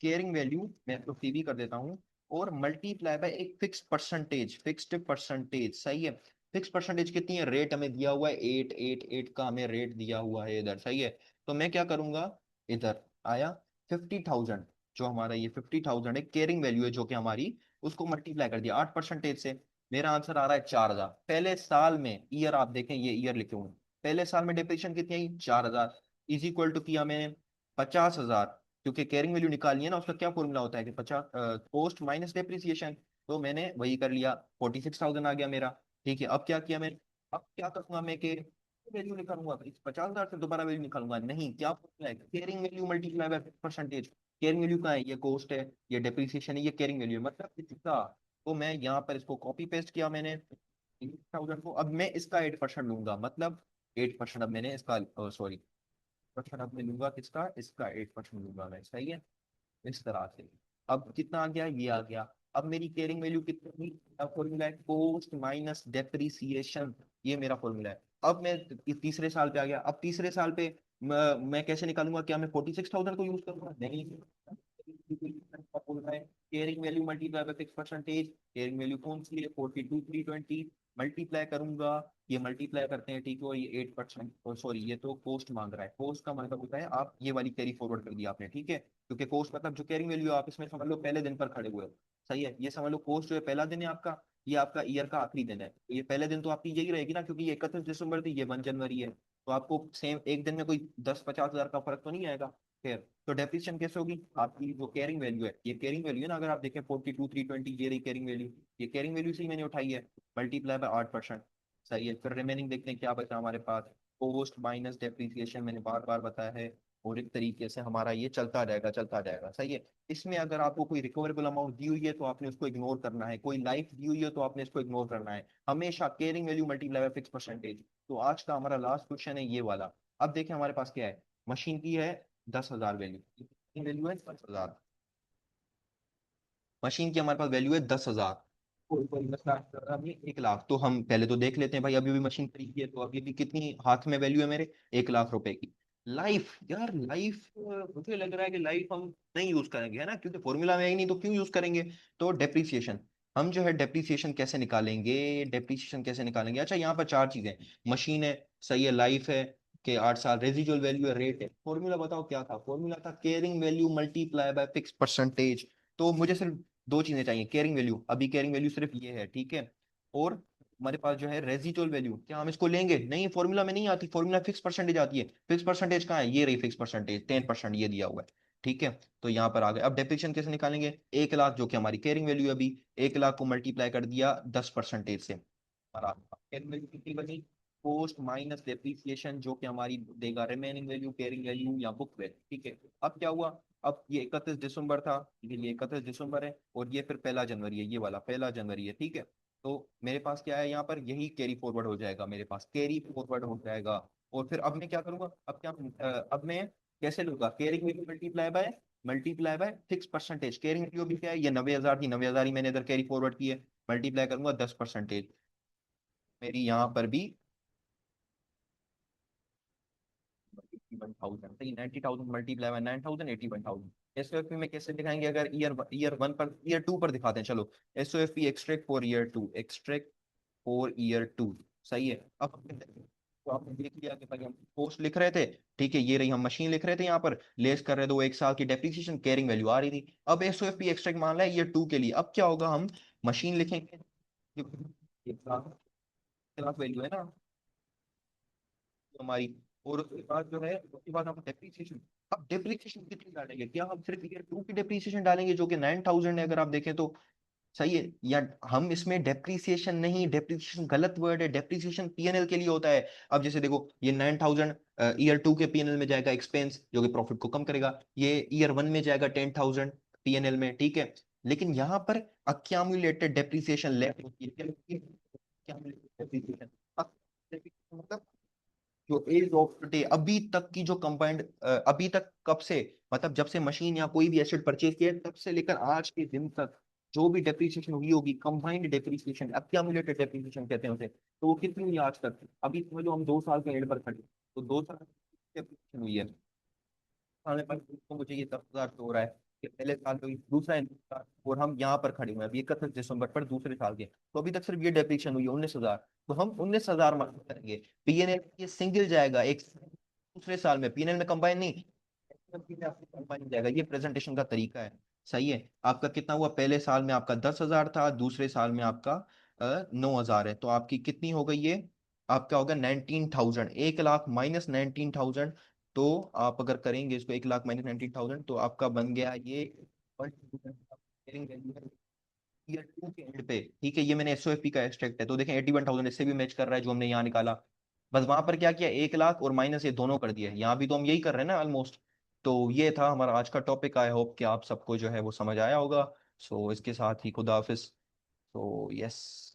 केयरिंग वैल्यू मैं तो सीवी कर देता हूँ, और मल्टीप्लाई बाय एक फिक्स परसेंटेज, फिक्स्ड परसेंटेज। सही है, फिक्स परसेंटेज कितनी है, रेट हमें दिया हुआ है 888 का, हमें रेट दिया हुआ है इधर। सही है, तो मैं क्या करूंगा, इधर आया 50,000, जो हमारा ये 50,000 है केयरिंग वैल्यू है, जो कि हमारी, उसको मल्टीप्लाई कर दिया 8% से, मेरा आंसर आ रहा है 4,000। पहले साल में, ईयर आप देखें, ये ईयर लिखे हुए हैं, पहले साल में डिप्रेशन कितनी आई, 4,000, इज इक्वल टू किया मैंने 50,000, क्योंकि कैरिंग वैल्यू निकालनी है ना, उसका क्या फॉर्मूला होता है कि 50 कॉस्ट माइनस डेप्रिसिएशन, तो मैंने वही कर लिया, 46,000 आ गया मेरा। ठीक है, अब क्या किया मैंने, अब क्या करूंगा मैं कि वैल्यू निकालूंगा, इस 50,000 से दोबारा वैल्यू निकालूंगा नहीं, क्या फॉर्मूला है, caring value multiply by percentage. Caring value कहाँ है, ये कॉस्ट है, ये डेप्रिसिएशन है, ये केयरिंग वैल्यू है, मतलब इसका। तो मैं यहाँ पर इसको कॉपी पेस्ट किया मैंने 50,000 को, अब मैं इसका 8% लूंगा, मतलब 8%, अब मैंने इसका, सॉरी, 8% अब मैं लूंगा किसका, इसका 8% लूंगा मैं, सही है। इस तरह से अब कितना आ गया, ये आ गया। अब मेरी कैरिंग वैल्यू कितनी, फॉर्मूला है कॉस्ट माइनस डेप्रिसिएशन, ये मेरा फॉर्मूला है। अब मैं तीसरे साल पे आ गया। अब तीसरे साल पे मैं कैसे निकालूंगा, क्या मैं 46,000 को यूज करूंगा, नहीं। Caring value multiply by fix percentage, caring value कौन सी है, 42,320, मल्टीप्लाई करूंगा, ये मल्टीप्लाई करते हैं, ठीक है, और ये 8%, सॉरी ये तो कॉस्ट मांग रहा है। कॉस्ट का मतलब होता है आप ये वाली कैरी फॉरवर्ड कर दिया आपने, ठीक है, क्योंकि कॉस्ट मतलब जो कैरिंग वैल्यू आप इसमें समझ लो पहले दिन पर खड़े हुए हो, सही है। ये समझ लो कॉस्ट जो है पहला दिन है आपका, ये आपका ईयर का आखिरी दिन है, ये पहले दिन तो आपकी यही रहेगी ना, क्योंकि ये 31 दिसंबर थी, ये 1 जनवरी है, तो आपको सेम एक दिन में कोई 10-50 हजार का फर्क तो नहीं आएगा। फिर तो डेप्रिसिएशन कैसे होगी, आपकी जो कैरिंग वैल्यू है, ये कैरिंग वैल्यू है ना, अगर आप देखें 42,320, ये रही कैरिंग वैल्यू, ये कैरिंग वैल्यू से ही मैंने उठाई है, मल्टीप्लाई बाय 8%, सही है। फिर रिमेनिंग देखते हैं क्या बचा हमारे पास, कॉस्ट माइनस डेप्रिसिएशन, मैंने बार बार बताया है, और एक तरीके से हमारा ये चलता रहेगा, चलता रहेगा, सही है। इसमें अगर आपको कोई रिकवरेबल अमाउंट दी हुई है तो आपने उसको इग्नोर करना है, कोई लाइफ दी हुई है तो आपने इसको इग्नोर करना है, हमेशा caring value multiply by fix percentage. तो आज का हमारा लास्ट क्वेश्चन है ये वाला। अब देखें हमारे पास क्या है, मशीन की है 10,000 वैल्यू, वैल्यू है 10,000, मशीन की हमारे पास वैल्यू है 10,000, कोई कोई मसला अभी 1 लाख, तो हम पहले तो देख लेते हैं भाई, अभी भी मशीन खरीदी है तो अभी भी कितनी हाथ में वैल्यू है मेरे, 1 लाख रुपए की। लाइफ यार, लाइफ मुझे लग रहा है कि लाइफ हम नहीं यूज करेंगे, है ना, क्योंकि फॉर्मूला में है ही नहीं तो क्यों यूज करेंगे। तो डेप्रीसिएशन, हम जो है डेप्रीसिएशन कैसे निकालेंगे, डेप्रीसिएशन कैसे निकालेंगे, अच्छा यहाँ पर चार चीजें, मशीन है, सही है, लाइफ है के 8 साल, रेजिजुअल वैल्यू है, रेट है, फॉर्मूला बताओ क्या था, फॉर्मूला था caring value multiply by fix percentage. तो मुझे सिर्फ दो चीजें चाहिए, केयरिंग वैल्यू, अभी केयरिंग वैल्यू सिर्फ ये है, ठीक है, और हमारे पास जो है रेजिडुअल वैल्यू, क्या हम इसको लेंगे, नहीं फॉर्मूला में नहीं आती, फॉर्मूला फिक्स परसेंटेज आती है, फिक्स परसेंटेज कहाँ है, ये रही फिक्स परसेंटेज 10%, ये दिया हुआ है, ठीक है। तो यहाँ पर आ गए, अब डेप्रिसिएशन कैसे निकालेंगे, 1 लाख जो कि हमारी केयरिंग वैल्यू है अभी, 1 लाख को मल्टीप्लाई कर दिया 10% से, हमारा केयरिंग वैल्यू कितनी बची, कॉस्ट माइनस डेप्रिसिएशन, जो कि हमारी देगा रिमेनिंग वैल्यू, केयरिंग वैल्यू या बुक वैल्यू, ठीक है। अब क्या हुआ, अब ये 31 दिसंबर था, ये 31 दिसंबर है, और ये फिर 1 जनवरी है, ये वाला 1 जनवरी है, ठीक है। तो मेरे पास क्या है, यहाँ पर यही कैरी फॉरवर्ड हो जाएगा, मेरे पास कैरी फॉरवर्ड हो जाएगा। और फिर अब मैं क्या करूंगा, अब क्या, अब मैं कैसे लूंगा, carrying value multiply by fix percentage, carrying value भी क्या है, ये 90,000 थी, 90,000 ही मैंने इधर कैरी फॉरवर्ड की है, मल्टीप्लाई करूंगा 10%, मेरी यहाँ पर भी 81,000, सही, 90,000 मल्टीप्लाई बाय 9,000, 81,000। एसओएफपी में कैसे दिखाएंगे, अगर ईयर 1 पर, ईयर 2 पर दिखाते हैं, चलो। SOFP extract for year 2, extract for year 2, सही है। अब तो आपने देख लिया कि भाई हम पोस्ट लिख रहे थे, ठीक है, ये रही, हम मशीन लिख रहे थे यहाँ पर, लेस कर रहे थे वो 1 साल की डेप्रिसिएशन, कैरिंग वैल्यू आ रही थी। अब एसओएफपी एक्सट्रैक्ट मान रहा है ईयर 2 के लिए, अब क्या होगा, हम मशीन लिखेंगे, 1 लाख वैल्यू है ना हमारी, और उसके बाद जो है, उसके बाद हम डेप्रिसिएशन, अब डेप्रिसिएशन कितनी डालेंगे, क्या हम सिर्फ ईयर 2 की डेप्रिसिएशन डालेंगे जो कि 9,000 है, अगर आप देखें तो, सही है, या हम इसमें डेप्रिसिएशन नहीं, डेप्रिसिएशन गलत वर्ड है, डेप्रिसिएशन पीएनएल के लिए होता है। अब जैसे देखो, ये 9,000 ईयर 2 के पीएनएल में जाएगा, एक्सपेंस जो कि प्रॉफिट को कम करेगा, ये ईयर 1 में जाएगा 10,000 पीएनएल में, ठीक है। लेकिन यहाँ पर अक्यामुलेटेड डेप्रिसिएशन लेफ्ट होती है, क्या होती है? accumulated depreciation। मतलब जो एज ऑफ टुडे, अभी तक की जो कंबाइंड, अभी तक कब से, मतलब जब से मशीन या कोई भी एसेट परचेज किया है, तब से लेकर आज के दिन तक जो भी डेप्रिसिएशन हुई होगी, कंबाइंड डेप्रिसिएशन, अक्यूमुलेटेड डेप्रिसिएशन कहते हैं उसे, तो वो कितनी हुई आज तक, अभी समझ लो हम 2 साल के एंड पर खड़े, तो 2 साल डेप्रिसिएशन हुई है, साल में पर तो मुझे ये 10,000 हो रहा है कि पहले साल तो दूसरा है, और हम यहाँ पर खड़े हुए हैं अभी 31 दिसंबर पर दूसरे साल के, तो अभी तक सिर्फ ये डेप्रिसिएशन हुई है 19,000, तो हम 19,000 मार्क करेंगे। पीएनएल ये सिंगल जाएगा, एक दूसरे साल में, पीएनएल में कंबाइन नहीं, कंबाइन जाएगा, ये प्रेजेंटेशन का तरीका है, सही है। आपका कितना हुआ, पहले साल में आपका 10,000 था, दूसरे साल में आपका 9,000 है, तो आपकी कितनी हो गई ये, आपका होगा 19,000, 1 लाख माइनस 19,000, तो आप अगर करेंगे इसको, 1 लाख माइनस 19,000, तो आपका बन गया ये ईयर 2 के एंड पे, ठीक है, ये मैंने एसओएफपी का एक्सट्रैक्ट है, तो देखें 81,000 इससे भी मैच कर रहा है जो हमने यहाँ निकाला, बस वहां पर क्या किया, 1 लाख और माइनस ये दोनों कर दिए, यहाँ भी तो हम यही कर रहे हैं ना ऑलमोस्ट। तो ये था हमारा आज का टॉपिक, आई होप कि आप सबको जो है वो समझ आया होगा। सो इसके साथ ही खुदा हाफिज। तो यस।